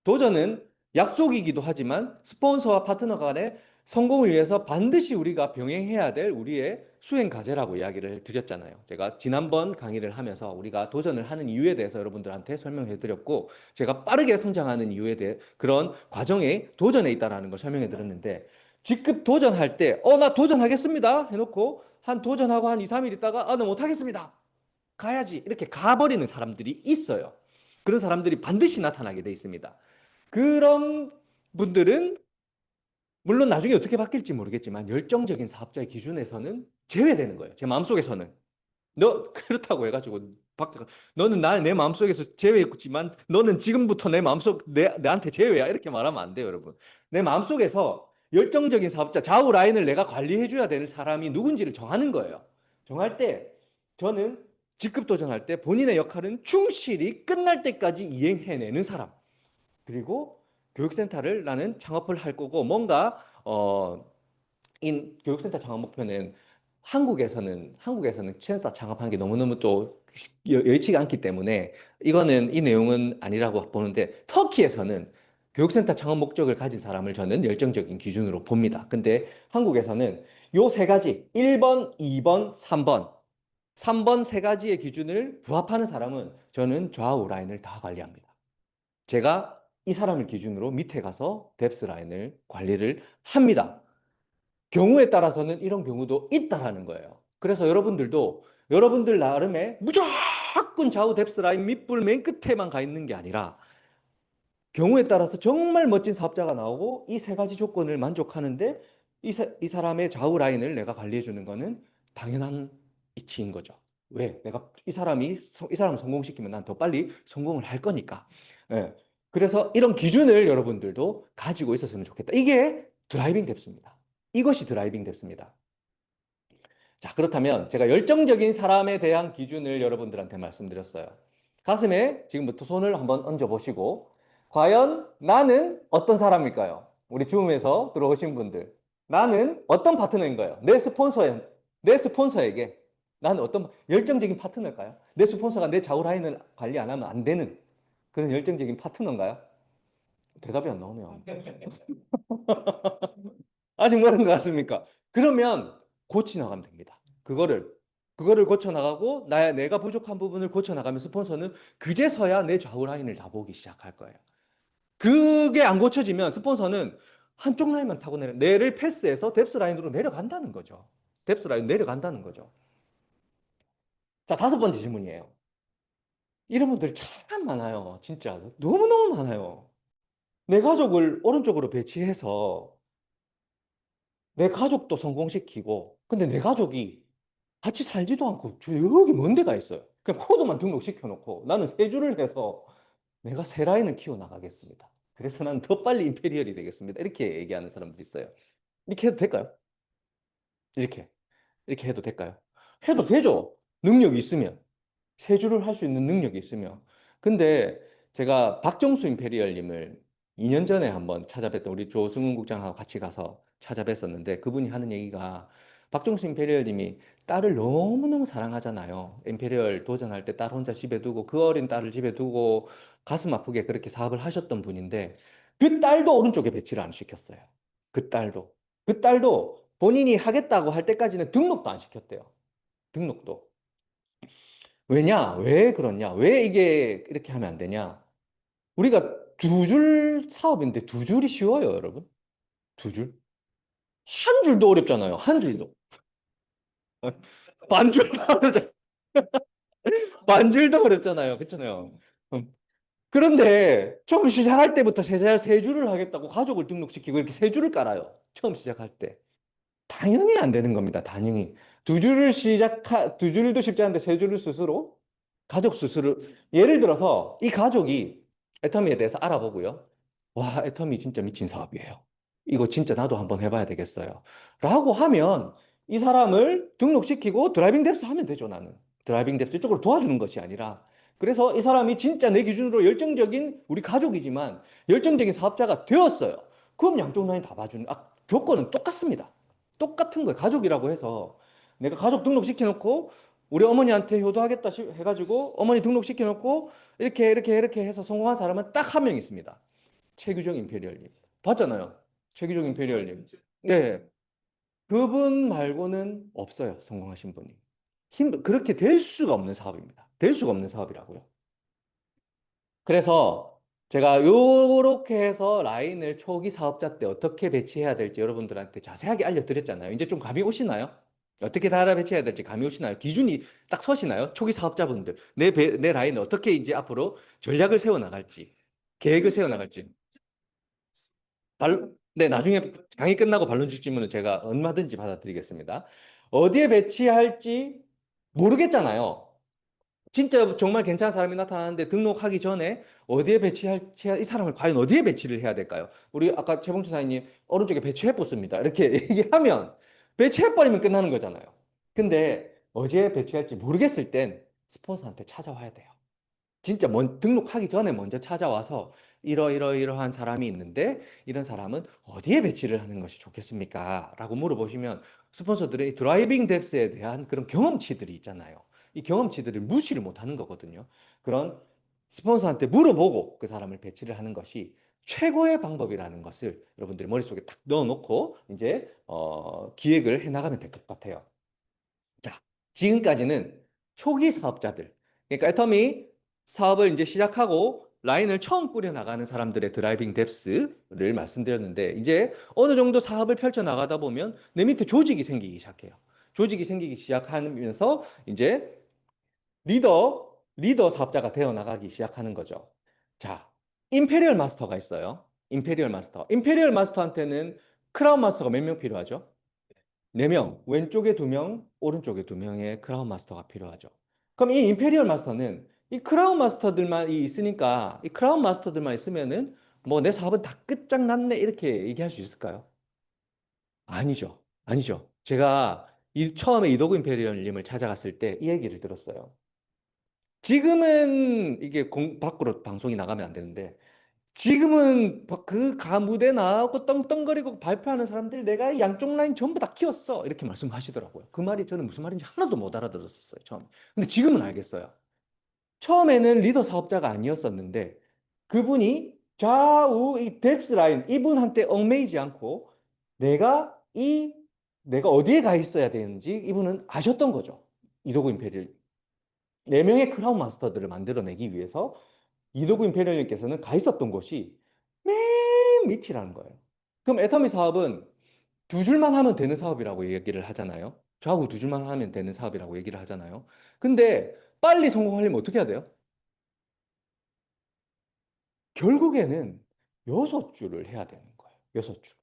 도전은 약속이기도 하지만 스폰서와 파트너 간의 성공을 위해서 반드시 우리가 병행해야 될 우리의 수행 과제라고 이야기를 드렸잖아요. 제가 지난번 강의를 하면서 우리가 도전을 하는 이유에 대해서 여러분들한테 설명해 드렸고 제가 빠르게 성장하는 이유에 대해 그런 과정에 도전에 있다라는 걸 설명해 드렸는데 직급 도전할 때 나 도전하겠습니다 해놓고 도전하고 한 2, 3일 있다가 나 못하겠습니다. 가야지 이렇게 가버리는 사람들이 있어요. 그런 사람들이 반드시 나타나게 돼 있습니다. 그런 분들은 물론 나중에 어떻게 바뀔지 모르겠지만 열정적인 사업자의 기준에서는 제외되는 거예요. 제 마음속에서는. 너 그렇다고 해가지고 너는 내 마음속에서 제외했지만 너는 지금부터 내 마음속 내한테 제외야 이렇게 말하면 안 돼요, 여러분. 내 마음속에서 열정적인 사업자 좌우 라인을 내가 관리해줘야 되는 사람이 누군지를 정하는 거예요. 정할 때 저는 직급 도전할 때 본인의 역할은 충실히 끝날 때까지 이행해내는 사람. 그리고 교육센터를 나는 창업을 할 거고 뭔가 교육센터 창업 목표는 한국에서는 센터 창업하는 게 너무너무 또 여의치가 않기 때문에 이 내용은 아니라고 보는데 터키에서는 교육센터 창업 목적을 가진 사람을 저는 열정적인 기준으로 봅니다. 근데 한국에서는 요 세 가지 1번, 2번, 3번 세 가지의 기준을 부합하는 사람은 저는 좌우 라인을 다 관리합니다. 제가 이 사람을 기준으로 밑에 가서 뎁스 라인을 관리를 합니다. 경우에 따라서는 이런 경우도 있다라는 거예요. 그래서 여러분들도 여러분들 나름의 무조건 좌우 뎁스 라인 밑불 맨 끝에만 가 있는 게 아니라 경우에 따라서 정말 멋진 사업자가 나오고 이 세 가지 조건을 만족하는데 이 사람의 좌우 라인을 내가 관리해 주는 거는 당연한 이치인 거죠. 왜? 내가 이 사람을 성공시키면 난 더 빨리 성공을 할 거니까. 예. 그래서 이런 기준을 여러분들도 가지고 있었으면 좋겠다. 이게 드라이빙 뎁스입니다. 이것이 드라이빙 뎁스입니다. 자, 그렇다면 제가 열정적인 사람에 대한 기준을 여러분들한테 말씀드렸어요. 가슴에 지금부터 손을 한번 얹어 보시고 과연 나는 어떤 사람일까요? 우리 줌에서 들어오신 분들. 나는 어떤 파트너인가요? 내 스폰서에게 나는 어떤 열정적인 파트너일까요? 내 스폰서가 내 좌우 라인을 관리 안 하면 안 되는 그런 열정적인 파트너인가요? 대답이 안 나오네요. 아직 모르는 것 같습니까? 그러면 고치 나가면 됩니다. 그거를 고쳐 나가고 내가 부족한 부분을 고쳐 나가면 스폰서는 그제서야 내 좌우 라인을 다 보기 시작할 거예요. 그게 안 고쳐지면 스폰서는 한쪽 라인만 타고 내를 패스해서 뎁스 라인으로 내려간다는 거죠. 뎁스 라인 내려간다는 거죠. 자, 다섯 번째 질문이에요. 이런 분들이 참 많아요. 진짜 너무너무 많아요. 내 가족을 오른쪽으로 배치해서 내 가족도 성공시키고, 근데 내 가족이 같이 살지도 않고 저 여기 먼 데가 있어요. 그냥 코드만 등록시켜 놓고 나는 세 줄을 해서 내가 새 라인을 키워 나가겠습니다. 그래서 나는 더 빨리 임페리얼이 되겠습니다. 이렇게 얘기하는 사람들이 있어요. 이렇게 해도 될까요? 이렇게. 이렇게 해도 될까요? 해도 되죠. 능력이 있으면. 세 줄을 할 수 있는 능력이 있으면. 근데 제가 박정수 임페리얼님을 2년 전에 한번 찾아뵀던 우리 조승훈 국장하고 같이 가서 찾아뵀었는데 그분이 하는 얘기가 박정수 임페리얼님이 딸을 너무너무 사랑하잖아요. 임페리얼 도전할 때 딸 혼자 집에 두고 그 어린 딸을 집에 두고 가슴 아프게 그렇게 사업을 하셨던 분인데 그 딸도 오른쪽에 배치를 안 시켰어요. 그 딸도. 그 딸도 본인이 하겠다고 할 때까지는 등록도 안 시켰대요. 등록도. 왜냐? 왜 그러냐? 왜 이게 이렇게 하면 안 되냐? 우리가 두 줄 사업인데 두 줄이 쉬워요, 여러분? 두 줄? 한 줄도 어렵잖아요. 한 줄도. 반줄도 어렵잖아요. 반줄도 어렵잖아요. 그렇잖아요. 그런데 처음 시작할 때부터 세 줄을 하겠다고 가족을 등록시키고 이렇게 세 줄을 깔아요. 처음 시작할 때. 당연히 안 되는 겁니다. 당연히. 두 줄도 쉽지 않은데 세 줄을 스스로 가족 스스로 예를 들어서 이 가족이 애터미에 대해서 알아보고요. 와, 애터미 진짜 미친 사업이에요. 이거 진짜 나도 한번 해봐야 되겠어요. 라고 하면 이 사람을 등록시키고 드라이빙 뎁스 하면 되죠, 나는. 드라이빙 뎁스 쪽으로 도와주는 것이 아니라. 그래서 이 사람이 진짜 내 기준으로 열정적인 우리 가족이지만 열정적인 사업자가 되었어요. 그럼 양쪽 라인 다 봐주는, 조건은 똑같습니다. 똑같은 거예요. 가족이라고 해서 내가 가족 등록시켜놓고 우리 어머니한테 효도하겠다 해가지고 어머니 등록시켜놓고 이렇게 해서 성공한 사람은 딱 한 명 있습니다. 최규정 임페리얼님. 봤잖아요. 최규정 임페리얼님. 네. 그분 말고는 없어요. 성공하신 분이. 그렇게 될 수가 없는 사업입니다. 될 수가 없는 사업이라고요. 그래서 제가 요렇게 해서 라인을 초기 사업자 때 어떻게 배치해야 될지 여러분들한테 자세하게 알려드렸잖아요. 이제 좀 감이 오시나요? 어떻게 달아 배치해야 될지 감이 오시나요? 기준이 딱 서시나요? 초기 사업자분들. 내 라인을 어떻게 이제 앞으로 전략을 세워나갈지, 계획을 세워나갈지. 네, 나중에 강의 끝나고 반론 질문은 제가 얼마든지 받아드리겠습니다. 어디에 배치할지 모르겠잖아요. 진짜 정말 괜찮은 사람이 나타나는데 등록하기 전에 어디에 이 사람을 과연 어디에 배치를 해야 될까요? 우리 아까 최봉철 사장님 오른쪽에 배치해 보습니다. 이렇게 얘기하면 배치해버리면 끝나는 거잖아요. 근데 어디에 배치할지 모르겠을 땐 스폰서한테 찾아와야 돼요. 진짜 등록하기 전에 먼저 찾아와서 이러이러한 사람이 있는데 이런 사람은 어디에 배치를 하는 것이 좋겠습니까? 라고 물어보시면 스폰서들의 드라이빙 뎁스에 대한 그런 경험치들이 있잖아요. 이 경험치들을 무시를 못 하는 거거든요. 그런 스폰서한테 물어보고 그 사람을 배치를 하는 것이 최고의 방법이라는 것을 여러분들이 머릿속에 딱 넣어놓고 이제 기획을 해나가면 될 것 같아요. 자, 지금까지는 초기 사업자들, 그러니까 애터미 사업을 이제 시작하고 라인을 처음 꾸려 나가는 사람들의 드라이빙 뎁스를 말씀드렸는데 이제 어느 정도 사업을 펼쳐 나가다 보면 내 밑에 조직이 생기기 시작해요. 조직이 생기기 시작하면서 이제 리더 사업자가 되어 나가기 시작하는 거죠. 자, 임페리얼 마스터가 있어요. 임페리얼 마스터. 임페리얼 마스터한테는 크라운 마스터가 몇 명 필요하죠? 4명, 왼쪽에 2명, 오른쪽에 2명의 크라운 마스터가 필요하죠. 그럼 이 임페리얼 마스터는 이 크라운 마스터들만 있으니까 이 크라운 마스터들만 있으면은 뭐 내 사업은 다 끝장났네 이렇게 얘기할 수 있을까요? 아니죠. 아니죠. 제가 처음에 이도구 임페리얼님을 찾아갔을 때 이 얘기를 들었어요. 지금은 이게 밖으로 방송이 나가면 안 되는데 지금은 그 무대 나오고 떵떵거리고 발표하는 사람들 내가 양쪽 라인 전부 다 키웠어 이렇게 말씀하시더라고요. 그 말이 저는 무슨 말인지 하나도 못 알아들었었어요 처음에. 근데 지금은 알겠어요. 처음에는 리더 사업자가 아니었었는데 그분이 좌우 이 뎁스 라인 이분한테 얽매이지 않고 내가 내가 어디에 가 있어야 되는지 이분은 아셨던 거죠. 이도구 임페리얼 4명의 크라운 마스터들을 만들어내기 위해서 이도구 임페리얼님께서는 가 있었던 곳이 맨 밑이라는 거예요. 그럼 애터미 사업은 두 줄만 하면 되는 사업이라고 얘기를 하잖아요. 좌우 두 줄만 하면 되는 사업이라고 얘기를 하잖아요. 근데 빨리 성공하려면 어떻게 해야 돼요? 결국에는 6줄을 해야 되는 거예요. 6줄.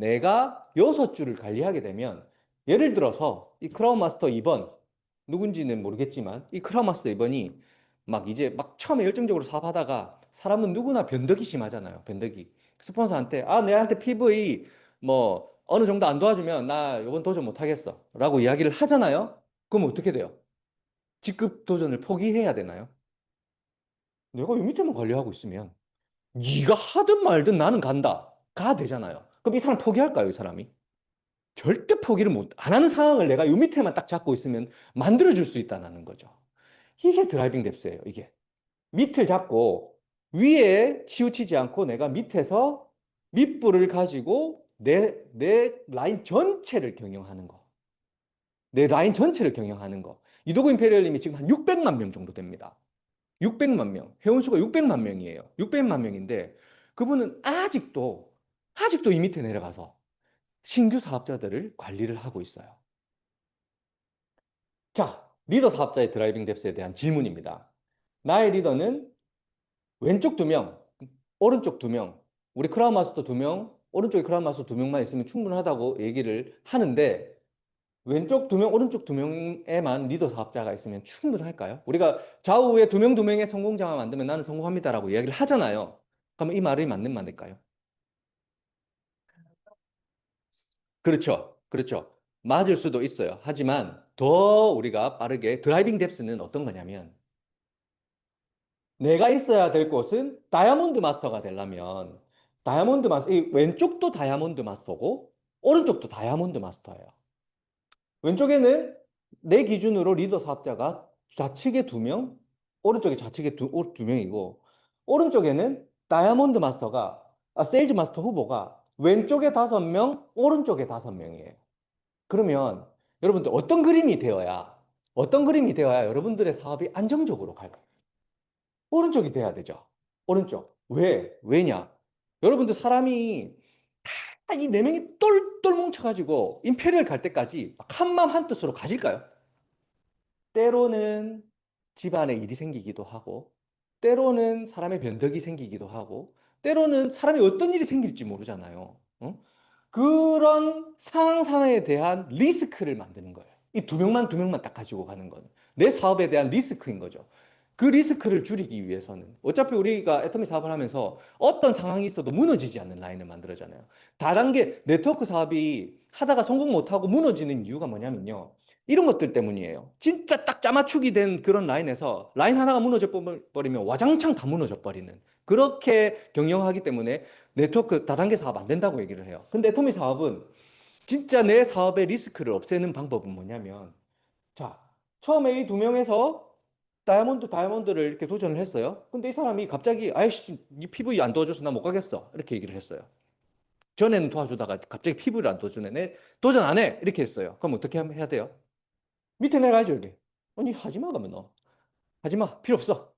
내가 6줄을 관리하게 되면 예를 들어서 이 크라운 마스터 2번 누군지는 모르겠지만 이 크라운 마스터 2번이 막 이제 막 처음에 열정적으로 사업하다가 사람은 누구나 변덕이 심하잖아요. 변덕이. 스폰서한테 내한테 PV 뭐 어느 정도 안 도와주면 나 이번 도전 못 하겠어 라고 이야기를 하잖아요. 그럼 어떻게 돼요? 직급 도전을 포기해야 되나요? 내가 요 밑에만 관리하고 있으면 네가 하든 말든 나는 간다. 가 되잖아요. 그럼 이 사람 포기할까요, 이 사람이? 절대 포기를 안 하는 상황을 내가 요 밑에만 딱 잡고 있으면 만들어줄 수 있다는 거죠. 이게 드라이빙 뎁스예요, 이게. 밑을 잡고 위에 치우치지 않고 내가 밑에서 밑불을 가지고 내 라인 전체를 경영하는 거. 내 라인 전체를 경영하는 거. 이도구 임페리얼님이 지금 한 600만 명 정도 됩니다. 600만 명. 회원수가 600만 명이에요. 600만 명인데 그분은 아직도 이 밑에 내려가서 신규 사업자들을 관리를 하고 있어요. 자, 리더 사업자의 드라이빙 뎁스에 대한 질문입니다. 나의 리더는 왼쪽 2명, 오른쪽 2명, 우리 크라운 마스터 2명, 오른쪽에 크라운 마스터 2명만 있으면 충분하다고 얘기를 하는데 왼쪽 2명, 오른쪽 2명에만 리더 사업자가 있으면 충분할까요? 우리가 좌우에 2명의 성공자만 만들면 나는 성공합니다라고 이야기를 하잖아요. 그러면 이 말이 맞는 말일까요? 그렇죠. 그렇죠. 맞을 수도 있어요. 하지만 더 우리가 빠르게 드라이빙 뎁스는 어떤 거냐면 내가 있어야 될 곳은 다이아몬드 마스터가 되려면 다이아몬드 마스터, 이 왼쪽도 다이아몬드 마스터고 오른쪽도 다이아몬드 마스터예요. 왼쪽에는 내 기준으로 리더 사업자가 좌측에 2명, 오른쪽에 좌측에 두 명이고 오른쪽에는 다이아몬드 마스터가 세일즈 마스터 후보가 왼쪽에 5명, 오른쪽에 5명이에요. 그러면 여러분들 어떤 그림이 되어야 여러분들의 사업이 안정적으로 갈까요? 오른쪽이 돼야 되죠. 오른쪽. 왜냐? 여러분들 사람이 다 이 4명이 똘똘 뭉쳐가지고 임페리얼 갈 때까지 한마음 한뜻으로 가실까요? 때로는 집안에 일이 생기기도 하고, 때로는 사람의 변덕이 생기기도 하고, 때로는 사람이 어떤 일이 생길지 모르잖아요. 어? 그런 상황에 대한 리스크를 만드는 거예요. 이 2명만 딱 가지고 가는 거는. 내 사업에 대한 리스크인 거죠. 그 리스크를 줄이기 위해서는 어차피 우리가 애터미 사업을 하면서 어떤 상황이 있어도 무너지지 않는 라인을 만들었잖아요. 다단계 네트워크 사업이 하다가 성공 못하고 무너지는 이유가 뭐냐면요. 이런 것들 때문이에요. 진짜 딱 짜맞추기 된 그런 라인에서 라인 하나가 무너져 버리면 와장창 다 무너져 버리는 그렇게 경영하기 때문에 네트워크 다단계 사업 안 된다고 얘기를 해요. 근데 애터미 사업은 진짜 내 사업의 리스크를 없애는 방법은 뭐냐면 자, 처음에 이 2명에서 다이아몬드를 이렇게 도전을 했어요. 근데 이 사람이 갑자기 아이씨, 이 PV 안 도와줘서 나 못 가겠어. 이렇게 얘기를 했어요. 전에는 도와주다가 갑자기 PV를 안 도와주네. 내 도전 안 해. 이렇게 했어요. 그럼 어떻게 해야 돼요? 밑에 내려가야죠, 여기. 아니, 하지 마, 그러면 너. 하지 마. 필요 없어.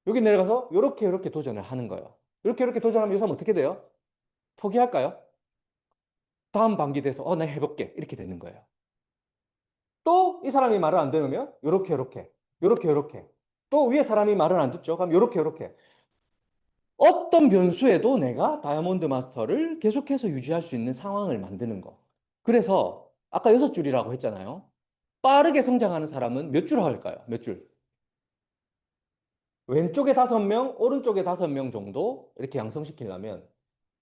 여기 내려가서 이렇게 도전을 하는 거예요. 이렇게 도전하면 이 사람 어떻게 돼요? 포기할까요? 다음 반기 돼서 나 해볼게. 이렇게 되는 거예요. 또 이 사람이 말을 안 들으면 요렇게. 또 위에 사람이 말을 안 듣죠. 그럼 요렇게. 어떤 변수에도 내가 다이아몬드 마스터를 계속해서 유지할 수 있는 상황을 만드는 거. 그래서 아까 6줄이라고 했잖아요. 빠르게 성장하는 사람은 몇 줄 할까요? 몇 줄? 왼쪽에 5명, 오른쪽에 5명 정도 이렇게 양성시키려면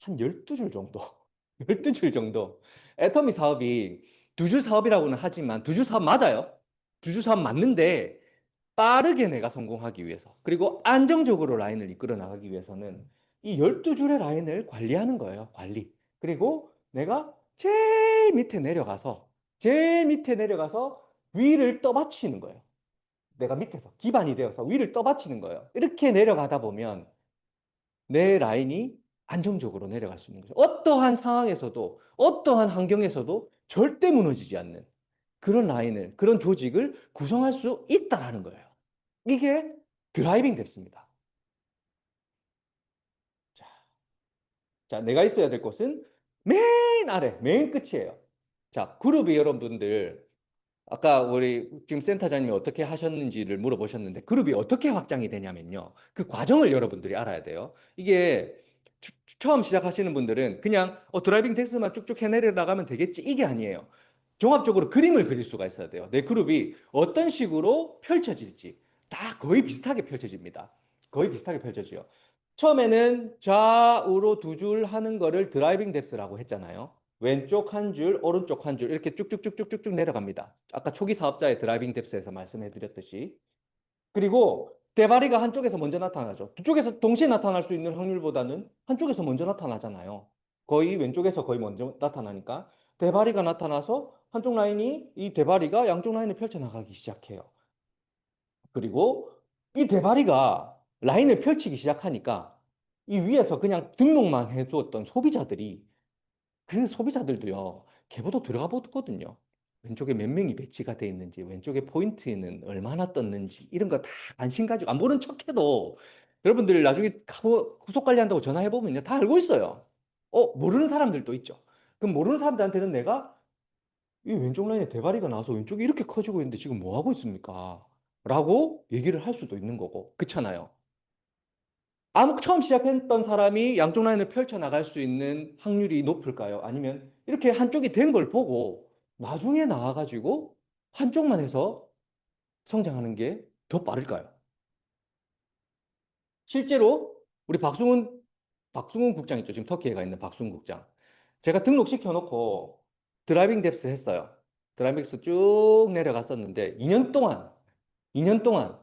한 12줄 정도. 12줄 정도. 애터미 사업이 2줄 사업이라고는 하지만 2줄 사업 맞아요. 2줄 사업 맞는데 빠르게 내가 성공하기 위해서 그리고 안정적으로 라인을 이끌어 나가기 위해서는 이 12줄의 라인을 관리하는 거예요. 관리. 그리고 내가 제일 밑에 내려가서 위를 떠받치는 거예요. 내가 밑에서 기반이 되어서 위를 떠받치는 거예요. 이렇게 내려가다 보면 내 라인이 안정적으로 내려갈 수 있는 거죠. 어떠한 상황에서도 어떠한 환경에서도 절대 무너지지 않는 그런 라인을 그런 조직을 구성할 수 있다라는 거예요. 이게 드라이빙 뎁스입니다. 자, 내가 있어야 될 곳은 맨 아래, 맨 끝이에요. 자, 그룹이 여러분들 아까 우리 지금 센터장님이 어떻게 하셨는지를 물어보셨는데 그룹이 어떻게 확장이 되냐면요. 그 과정을 여러분들이 알아야 돼요. 이게 처음 시작하시는 분들은 그냥 드라이빙 텍스트만 쭉쭉 해내려 나가면 되겠지 이게 아니에요. 종합적으로 그림을 그릴 수가 있어야 돼요. 내 그룹이 어떤 식으로 펼쳐질지 다 거의 비슷하게 펼쳐집니다. 거의 비슷하게 펼쳐져요. 처음에는 좌우로 두 줄 하는 거를 드라이빙 뎁스라고 했잖아요. 왼쪽 한 줄, 오른쪽 한 줄 이렇게 쭉쭉쭉쭉쭉 내려갑니다. 아까 초기 사업자의 드라이빙 뎁스에서 말씀해 드렸듯이. 그리고 대바리가 한쪽에서 먼저 나타나죠. 두 쪽에서 동시에 나타날 수 있는 확률보다는 한쪽에서 먼저 나타나잖아요. 거의 왼쪽에서 거의 먼저 나타나니까 대바리가 나타나서 한쪽 라인이 이 대바리가 양쪽 라인을 펼쳐나가기 시작해요. 그리고 이 대바리가 라인을 펼치기 시작하니까 이 위에서 그냥 등록만 해주었던 소비자들이 그 소비자들도요, 계보도 들어가 보거든요. 왼쪽에 몇 명이 배치가 돼 있는지, 왼쪽에 포인트는 얼마나 떴는지, 이런 거 다 관심 가지고, 안 보는 척 해도 여러분들 나중에 후속 관리한다고 전화해보면요, 다 알고 있어요. 모르는 사람들도 있죠. 그럼 모르는 사람들한테는 내가 이 왼쪽 라인에 대바리가 나와서 왼쪽이 이렇게 커지고 있는데 지금 뭐 하고 있습니까? 라고 얘기를 할 수도 있는 거고, 그렇잖아요. 처음 시작했던 사람이 양쪽 라인을 펼쳐나갈 수 있는 확률이 높을까요? 아니면 이렇게 한쪽이 된 걸 보고 나중에 나와가지고 한쪽만 해서 성장하는 게 더 빠를까요? 실제로 우리 박승훈 국장 있죠. 지금 터키에 가 있는 박승훈 국장. 제가 등록시켜놓고 드라이빙 뎁스 했어요. 드라이빙 뎁스 쭉 내려갔었는데 2년 동안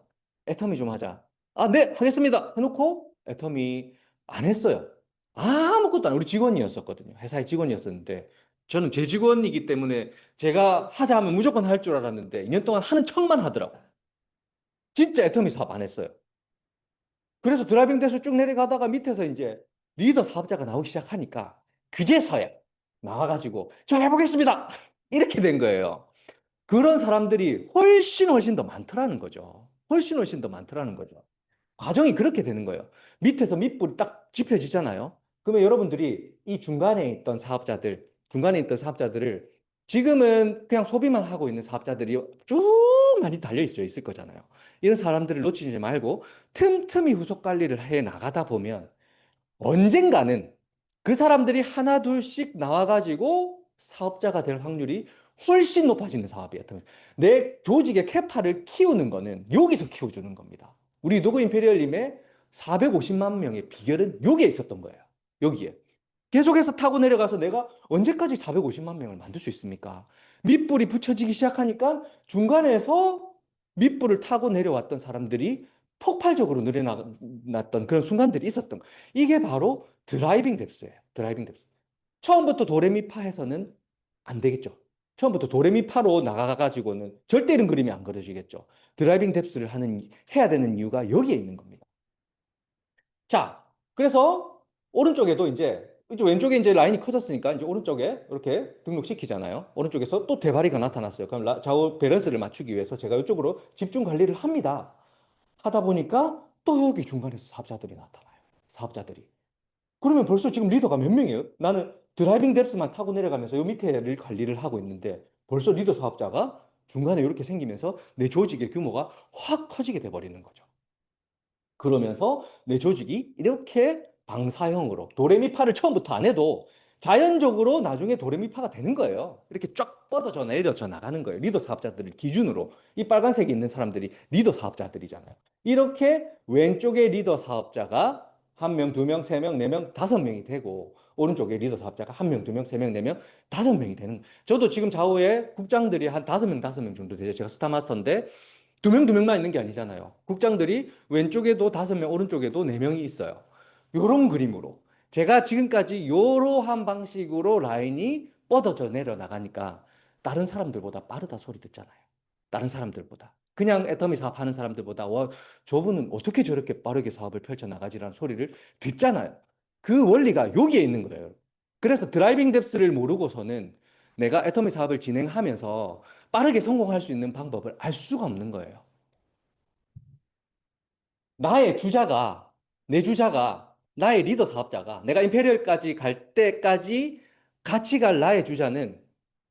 애터미 좀 하자. 아, 네, 하겠습니다. 해놓고 애터미 안 했어요. 아무것도 안, 우리 직원이었었거든요. 회사의 직원이었었는데 저는 제 직원이기 때문에 제가 하자 하면 무조건 할 줄 알았는데 2년 동안 하는 척만 하더라고. 진짜 애터미 사업 안 했어요. 그래서 드라이빙 돼서 쭉 내려가다가 밑에서 이제 리더 사업자가 나오기 시작하니까 그제서야 나와가지고 저 해보겠습니다. 이렇게 된 거예요. 그런 사람들이 훨씬 더 많더라는 거죠. 훨씬 더 많더라는 거죠. 과정이 그렇게 되는 거예요. 밑에서 밑불이 딱 지펴지잖아요. 그러면 여러분들이 이 중간에 있던 사업자들을 지금은 그냥 소비만 하고 있는 사업자들이 쭉 많이 달려 있을 거잖아요. 이런 사람들을 놓치지 말고 틈틈이 후속 관리를 해 나가다 보면 언젠가는 그 사람들이 하나 둘씩 나와가지고 사업자가 될 확률이 훨씬 높아지는 사업이에요. 내 조직의 캐파를 키우는 거는 여기서 키워주는 겁니다. 우리 노고 임페리얼님의 450만 명의 비결은 여기에 있었던 거예요. 여기에. 계속해서 타고 내려가서 내가 언제까지 450만 명을 만들 수 있습니까? 밑불이 붙여지기 시작하니까 중간에서 밑불을 타고 내려왔던 사람들이 폭발적으로 늘어났던 그런 순간들이 있었던 거예요. 이게 바로 드라이빙 뎁스예요. 드라이빙 뎁스. 처음부터 도레미파에서는 안 되겠죠. 처음부터 도레미파로 나가가지고는 절대 이런 그림이 안 그려지겠죠. 드라이빙 뎁스를 해야 되는 이유가 여기에 있는 겁니다. 자, 그래서 오른쪽에도 이제 왼쪽에 이제 라인이 커졌으니까 이제 오른쪽에 이렇게 등록시키잖아요. 오른쪽에서 또 대바리가 나타났어요. 그럼 좌우 밸런스를 맞추기 위해서 제가 이쪽으로 집중 관리를 합니다. 하다 보니까 또 여기 중간에서 사업자들이 나타나요. 사업자들이. 그러면 벌써 지금 리더가 몇 명이에요? 나는 드라이빙 뎁스만 타고 내려가면서 요 밑에를 관리를 하고 있는데 벌써 리더 사업자가 중간에 이렇게 생기면서 내 조직의 규모가 확 커지게 돼버리는 거죠. 그러면서 내 조직이 이렇게 방사형으로 도레미파를 처음부터 안 해도 자연적으로 나중에 도레미파가 되는 거예요. 이렇게 쫙 뻗어져 내려져 나가는 거예요. 리더 사업자들을 기준으로. 이 빨간색이 있는 사람들이 리더 사업자들이잖아요. 이렇게 왼쪽에 리더 사업자가 한 명, 두 명, 세 명, 네 명, 다섯 명이 되고 오른쪽에 리더 사업자가 한 명, 두 명, 세 명, 네 명, 다섯 명이 되는 거예요. 저도 지금 좌우에 국장들이 한 다섯 명 정도 되죠. 제가 스타마스터인데 두 명만 있는 게 아니잖아요. 국장들이 왼쪽에도 다섯 명, 오른쪽에도 네 명이 있어요. 요런 그림으로. 제가 지금까지 이러한 방식으로 라인이 뻗어져 내려나가니까 다른 사람들보다 빠르다 소리 듣잖아요. 다른 사람들보다. 그냥 애터미 사업하는 사람들보다 와, 저분은 어떻게 저렇게 빠르게 사업을 펼쳐나가지라는 소리를 듣잖아요. 그 원리가 여기에 있는 거예요. 그래서 드라이빙 뎁스를 모르고서는 내가 애터미 사업을 진행하면서 빠르게 성공할 수 있는 방법을 알 수가 없는 거예요. 내 주자가, 나의 리더 사업자가, 내가 임페리얼까지 갈 때까지 같이 갈 나의 주자는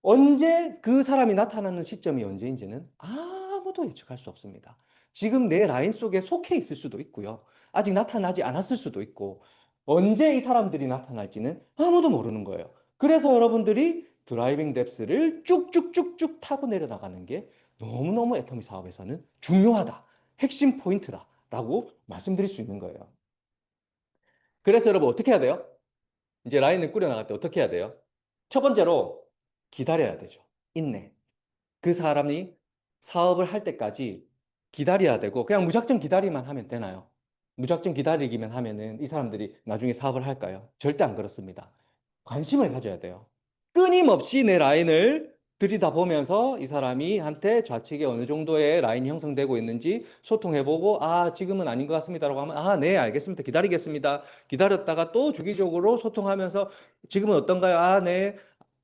언제 그 사람이 나타나는 시점이 언제인지는 아무도 예측할 수 없습니다. 지금 내 라인 속에 속해 있을 수도 있고요. 아직 나타나지 않았을 수도 있고, 언제 이 사람들이 나타날지는 아무도 모르는 거예요. 그래서 여러분들이 드라이빙 뎁스를 쭉쭉쭉쭉 타고 내려나가는 게 너무너무 애터미 사업에서는 중요하다. 핵심 포인트다라고 말씀드릴 수 있는 거예요. 그래서 여러분 어떻게 해야 돼요? 이제 라인을 꾸려나갈 때 어떻게 해야 돼요? 첫 번째로 기다려야 되죠. 인내. 그 사람이 사업을 할 때까지 기다려야 되고 그냥 무작정 기다리만 하면 되나요? 무작정 기다리기만 하면은 이 사람들이 나중에 사업을 할까요? 절대 안 그렇습니다. 관심을 가져야 돼요. 끊임없이 내 라인을 들여다보면서 이 사람이 한테 좌측에 어느 정도의 라인이 형성되고 있는지 소통해보고 아 지금은 아닌 것 같습니다라고 하면 아 네 알겠습니다 기다리겠습니다 기다렸다가 또 주기적으로 소통하면서 지금은 어떤가요? 아 네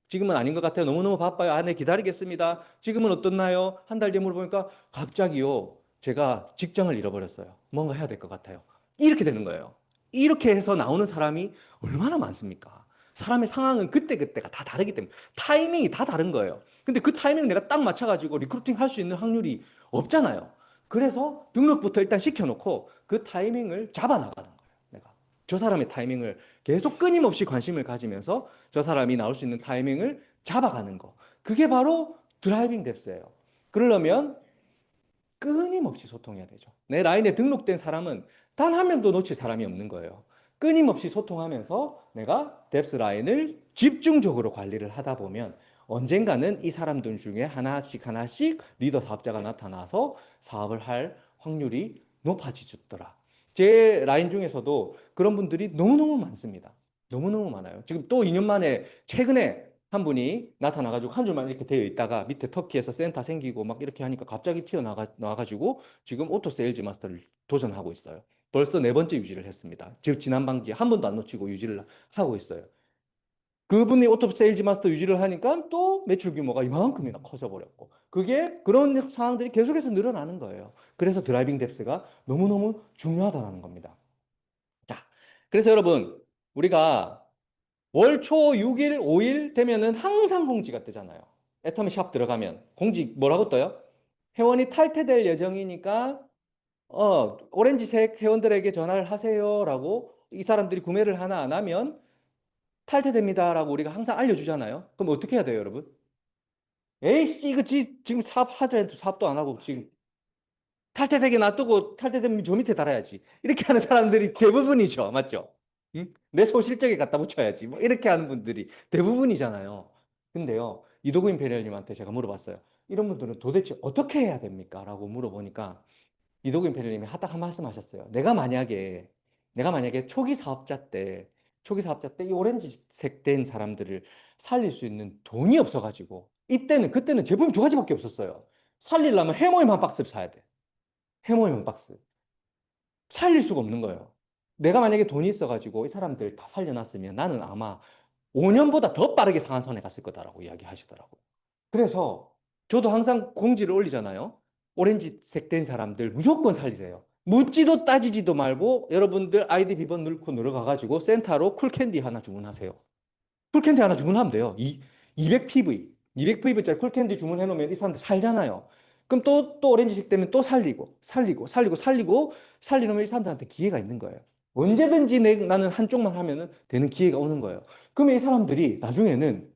지금은 아닌 것 같아요. 너무너무 바빠요. 아, 네, 기다리겠습니다. 지금은 어떻나요? 한 달 뒤에 물어보니까 갑자기요. 제가 직장을 잃어버렸어요. 뭔가 해야 될 것 같아요. 이렇게 되는 거예요. 이렇게 해서 나오는 사람이 얼마나 많습니까? 사람의 상황은 그때그때가 다 다르기 때문에 타이밍이 다 다른 거예요. 근데 그 타이밍 내가 딱 맞춰가지고 리크루팅 할 수 있는 확률이 없잖아요. 그래서 등록부터 일단 시켜놓고 그 타이밍을 잡아나가는 거예요. 내가. 저 사람의 타이밍을 계속 끊임없이 관심을 가지면서 저 사람이 나올 수 있는 타이밍을 잡아가는 거. 그게 바로 드라이빙 뎁스예요. 그러려면 끊임없이 소통해야 되죠. 내 라인에 등록된 사람은 단 한 명도 놓칠 사람이 없는 거예요. 끊임없이 소통하면서 내가 뎁스 라인을 집중적으로 관리를 하다 보면 언젠가는 이 사람들 중에 하나씩 하나씩 리더 사업자가 나타나서 사업을 할 확률이 높아지더라. 제 라인 중에서도 그런 분들이 너무너무 많습니다. 너무너무 많아요. 지금 또 2년 만에 최근에 한 분이 나타나가지고 한 줄만 이렇게 되어 있다가 밑에 터키에서 센터 생기고 막 이렇게 하니까 갑자기 튀어나와가지고 지금 오토 세일즈 마스터를 도전하고 있어요. 벌써 4번째 유지를 했습니다. 즉 지난 반기에 한 번도 안 놓치고 유지를 하고 있어요. 그분이 오토 세일즈 마스터 유지를 하니까 또 매출 규모가 이만큼이나 커져 버렸고 그게 그런 상황들이 계속해서 늘어나는 거예요. 그래서 드라이빙 뎁스가 너무너무 중요하다는 겁니다. 자, 그래서 여러분 우리가 월 초 6일, 5일 되면은 항상 공지가 뜨잖아요. 애터미 샵 들어가면 공지 뭐라고 떠요? 회원이 탈퇴될 예정이니까 오렌지색 회원들에게 전화를 하세요라고 이 사람들이 구매를 하나 안 하면 탈퇴됩니다라고 우리가 항상 알려주잖아요. 그럼 어떻게 해야 돼요, 여러분? 에이씨 이거 지금 사업하자 해도 사업도 안 하고 지금 탈퇴되게 놔두고 탈퇴되면 저 밑에 달아야지. 이렇게 하는 사람들이 대부분이죠. 맞죠? 응? 내 소실적에 갖다 붙여야지. 뭐 이렇게 하는 분들이 대부분이잖아요. 근데요, 이도구 임페리얼님한테 제가 물어봤어요. 이런 분들은 도대체 어떻게 해야 됩니까? 라고 물어보니까 이도구 임페리얼님이 딱 한 말씀 하셨어요. 내가 만약에 초기 사업자 때 이 오렌지색 된 사람들을 살릴 수 있는 돈이 없어가지고 그때는 제품이 2가지밖에 없었어요. 살리려면 해모임 한 박스를 사야 돼. 해모임 한 박스. 살릴 수가 없는 거예요. 내가 만약에 돈이 있어가지고 이 사람들 다 살려놨으면 나는 아마 5년보다 더 빠르게 상한선에 갔을 거다라고 이야기하시더라고요. 그래서 저도 항상 공지를 올리잖아요. 오렌지색 된 사람들 무조건 살리세요. 묻지도 따지지도 말고 여러분들 아이디 비번 넣고 들어가가지고 센터로 쿨캔디 하나 주문하세요. 쿨캔디 하나 주문하면 돼요. 200PV, 200PV짜리 쿨캔디 주문해 놓으면 이 사람들 살잖아요. 그럼 또 오렌지색 되면 또 살리놓으면 이 사람들한테 기회가 있는 거예요. 언제든지 나는 한쪽만 하면은 되는 기회가 오는 거예요. 그러면 이 사람들이 나중에는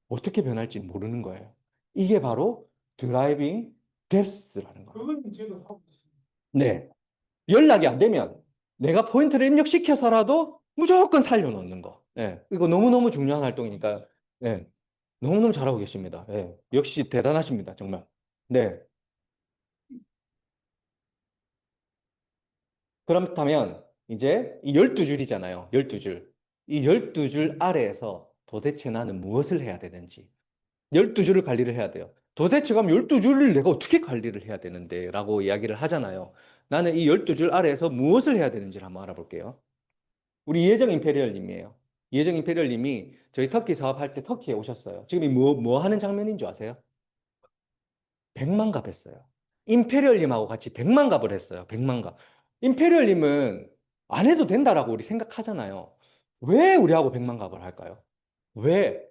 어떻게 변할지 모르는 거예요. 이게 바로 드라이빙 뎁스라는 거예요. 그건 제가 하고 있습니다. 네. 연락이 안 되면 내가 포인트를 입력시켜서라도 무조건 살려놓는 거. 예. 이거 너무너무 중요한 활동이니까, 예. 너무너무 잘하고 계십니다. 예. 역시 대단하십니다. 정말. 네. 그렇다면, 이제 이 12줄이잖아요. 12줄. 이 12줄 아래에서 도대체 나는 무엇을 해야 되는지. 12줄을 관리를 해야 돼요. 도대체 그럼 12줄을 내가 어떻게 관리를 해야 되는데? 라고 이야기를 하잖아요. 나는 이 12줄 아래에서 무엇을 해야 되는지를 한번 알아볼게요. 우리 이혜정 임페리얼님이에요. 이혜정 임페리얼님이 저희 터키 사업할 때 터키에 오셨어요. 지금 이 뭐 하는 장면인 줄 아세요? 백만갑 했어요. 임페리얼님하고 같이 백만갑을 했어요. 백만갑. 임페리얼님은 안 해도 된다라고 우리 생각하잖아요. 왜 우리하고 백만갑을 할까요? 왜?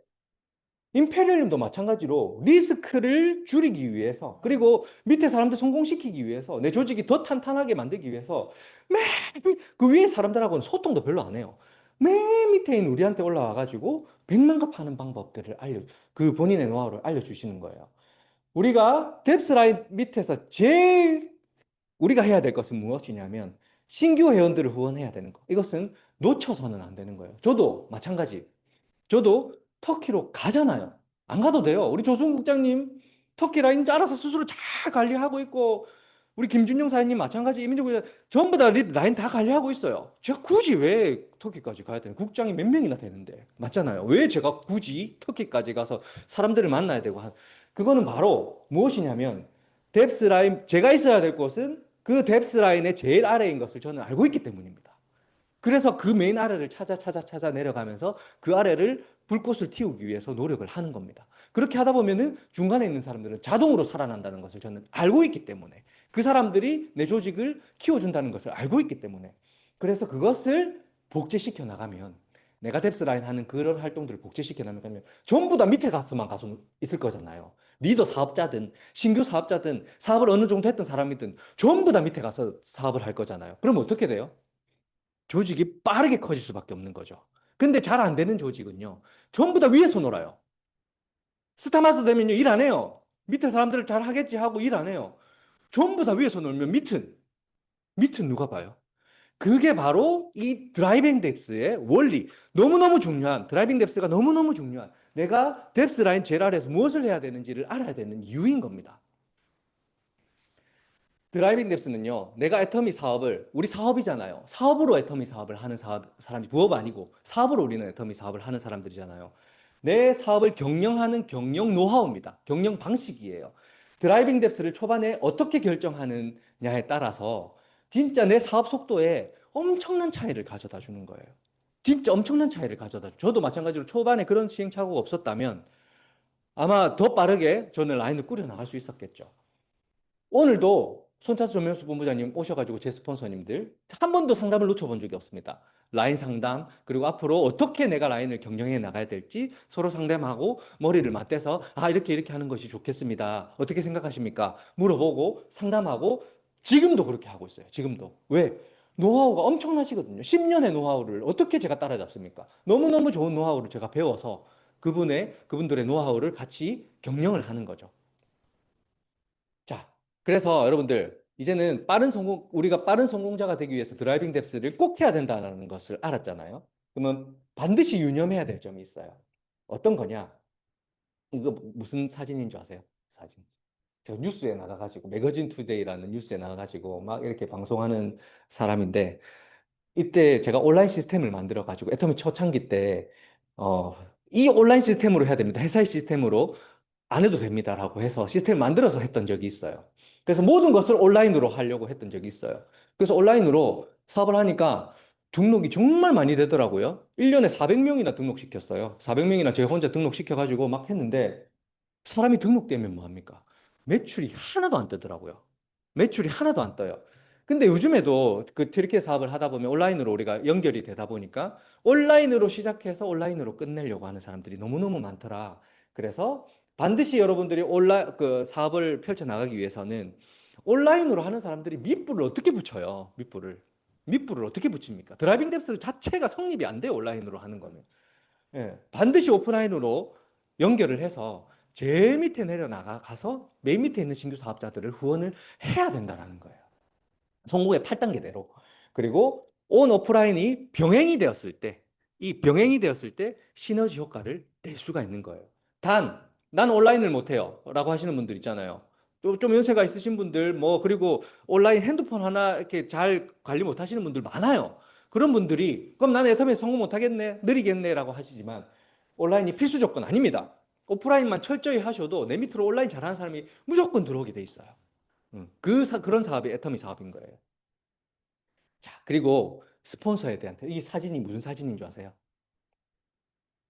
임페리얼님도 마찬가지로 리스크를 줄이기 위해서 그리고 밑에 사람들 성공시키기 위해서 내 조직이 더 탄탄하게 만들기 위해서 매그 위에 사람들하고는 소통도 별로 안 해요. 맨 밑에 있는 우리한테 올라와가지고 백만갑 하는 방법들을 그 본인의 노하우를 알려주시는 거예요. 우리가 뎁스라인 밑에서 제일 우리가 해야 될 것은 무엇이냐면 신규 회원들을 후원해야 되는 거. 이것은 놓쳐서는 안 되는 거예요. 저도 마찬가지. 저도 터키로 가잖아요. 안 가도 돼요. 우리 조승우 국장님 터키 라인 알아서 스스로 잘 관리하고 있고, 우리 김준영 사장님 마찬가지, 이민정 전부 다 라인 다 관리하고 있어요. 제가 굳이 왜 터키까지 가야 되나? 국장이 몇 명이나 되는데. 맞잖아요. 왜 제가 굳이 터키까지 가서 사람들을 만나야 되고 그거는 바로 무엇이냐면 뎁스 라인, 제가 있어야 될 곳은 그 뎁스 라인의 제일 아래인 것을 저는 알고 있기 때문입니다. 그래서 그 메인 아래를 찾아 내려가면서 그 아래를 불꽃을 틔우기 위해서 노력을 하는 겁니다. 그렇게 하다 보면은 중간에 있는 사람들은 자동으로 살아난다는 것을 저는 알고 있기 때문에, 그 사람들이 내 조직을 키워준다는 것을 알고 있기 때문에, 그래서 그것을 복제시켜 나가면, 내가 뎁스라인 하는 그런 활동들을 복제시켜 나가면 전부 다 밑에 가서 있을 거잖아요. 리더 사업자든 신규 사업자든 사업을 어느 정도 했던 사람이든 전부 다 밑에 가서 사업을 할 거잖아요. 그럼 어떻게 돼요? 조직이 빠르게 커질 수밖에 없는 거죠. 근데 잘 안 되는 조직은요, 전부 다 위에서 놀아요. 스타마스 되면요, 일 안 해요. 밑에 사람들을 잘 하겠지 하고 일 안 해요. 전부 다 위에서 놀면 밑은 누가 봐요? 그게 바로 이 드라이빙 뎁스의 원리. 너무너무 중요한, 드라이빙 뎁스가 너무너무 중요한, 내가 뎁스 라인 제일 아래에서 무엇을 해야 되는지를 알아야 되는 이유인 겁니다. 드라이빙 뎁스는요, 내가 애터미 사업을, 우리 사업이잖아요. 사업으로 애터미 사업을 하는 사람이, 부업 아니고 사업으로 우리는 애터미 사업을 하는 사람들이잖아요. 내 사업을 경영하는 경영 노하우입니다. 경영 방식이에요. 드라이빙 뎁스를 초반에 어떻게 결정하느냐에 따라서 진짜 내 사업 속도에 엄청난 차이를 가져다 주는 거예요. 진짜 엄청난 차이를 가져다 줘. 저도 마찬가지로 초반에 그런 시행착오가 없었다면 아마 더 빠르게 저는 라인을 꾸려 나갈 수 있었겠죠. 오늘도 손차수 조명수 본부장님 오셔가지고 제 스폰서님들 한 번도 상담을 놓쳐본 적이 없습니다. 라인 상담, 그리고 앞으로 어떻게 내가 라인을 경영해 나가야 될지 서로 상담하고 머리를 맞대서 이렇게 하는 것이 좋겠습니다. 어떻게 생각하십니까? 물어보고 상담하고, 지금도 그렇게 하고 있어요. 지금도. 왜? 노하우가 엄청나시거든요. 10년의 노하우를 어떻게 제가 따라잡습니까? 너무너무 좋은 노하우를 제가 배워서 그분들의 노하우를 같이 경영을 하는 거죠. 자, 그래서 여러분들 이제는 우리가 빠른 성공자가 되기 위해서 드라이빙 뎁스를 꼭 해야 된다는 것을 알았잖아요. 그러면 반드시 유념해야 될 점이 있어요. 어떤 거냐? 이거 무슨 사진인 줄 아세요? 사진. 제가 뉴스에 나가가지고, 매거진 투데이라는 뉴스에 나가가지고 막 이렇게 방송하는 사람인데, 이때 제가 온라인 시스템을 만들어가지고 애터미 초창기 때 이 온라인 시스템으로 해야 됩니다. 회사의 시스템으로 안 해도 됩니다라고 해서 시스템을 만들어서 했던 적이 있어요. 그래서 모든 것을 온라인으로 하려고 했던 적이 있어요. 그래서 온라인으로 사업을 하니까 등록이 정말 많이 되더라고요. 1년에 400명이나 등록시켰어요. 400명이나 제가 혼자 등록시켜가지고 막 했는데, 사람이 등록되면 뭐합니까? 매출이 하나도 안 뜨더라고요. 매출이 하나도 안 떠요. 근데 요즘에도 그 트리케 사업을 하다 보면 온라인으로 우리가 연결이 되다 보니까 온라인으로 시작해서 온라인으로 끝내려고 하는 사람들이 너무너무 많더라. 그래서 반드시 여러분들이 그 사업을 펼쳐 나가기 위해서는 온라인으로 하는 사람들이 밑불을 어떻게 붙여요? 밑불을 어떻게 붙입니까? 드라이빙 뎁스 자체가 성립이 안 돼요. 온라인으로 하는 거는. 예, 반드시 오프라인으로 연결을 해서 제일 밑에 내려나가서 맨 밑에 있는 신규 사업자들을 후원을 해야 된다는 거예요. 성공의 8단계대로. 그리고 온 오프라인이 병행이 되었을 때, 이 병행이 되었을 때 시너지 효과를 낼 수가 있는 거예요. 난 온라인을 못해요 라고 하시는 분들 있잖아요. 좀 연세가 있으신 분들, 그리고 온라인 핸드폰 하나 이렇게 잘 관리 못 하시는 분들 많아요. 그런 분들이, 그럼 나는 애터미에서 성공 못 하겠네, 느리겠네 라고 하시지만, 온라인이 필수 조건 아닙니다. 오프라인만 철저히 하셔도 내 밑으로 온라인 잘하는 사람이 무조건 들어오게 돼 있어요. 그런 사업이 애터미 사업인 거예요. 자, 그리고 스폰서에 대한, 이 사진이 무슨 사진인 줄 아세요?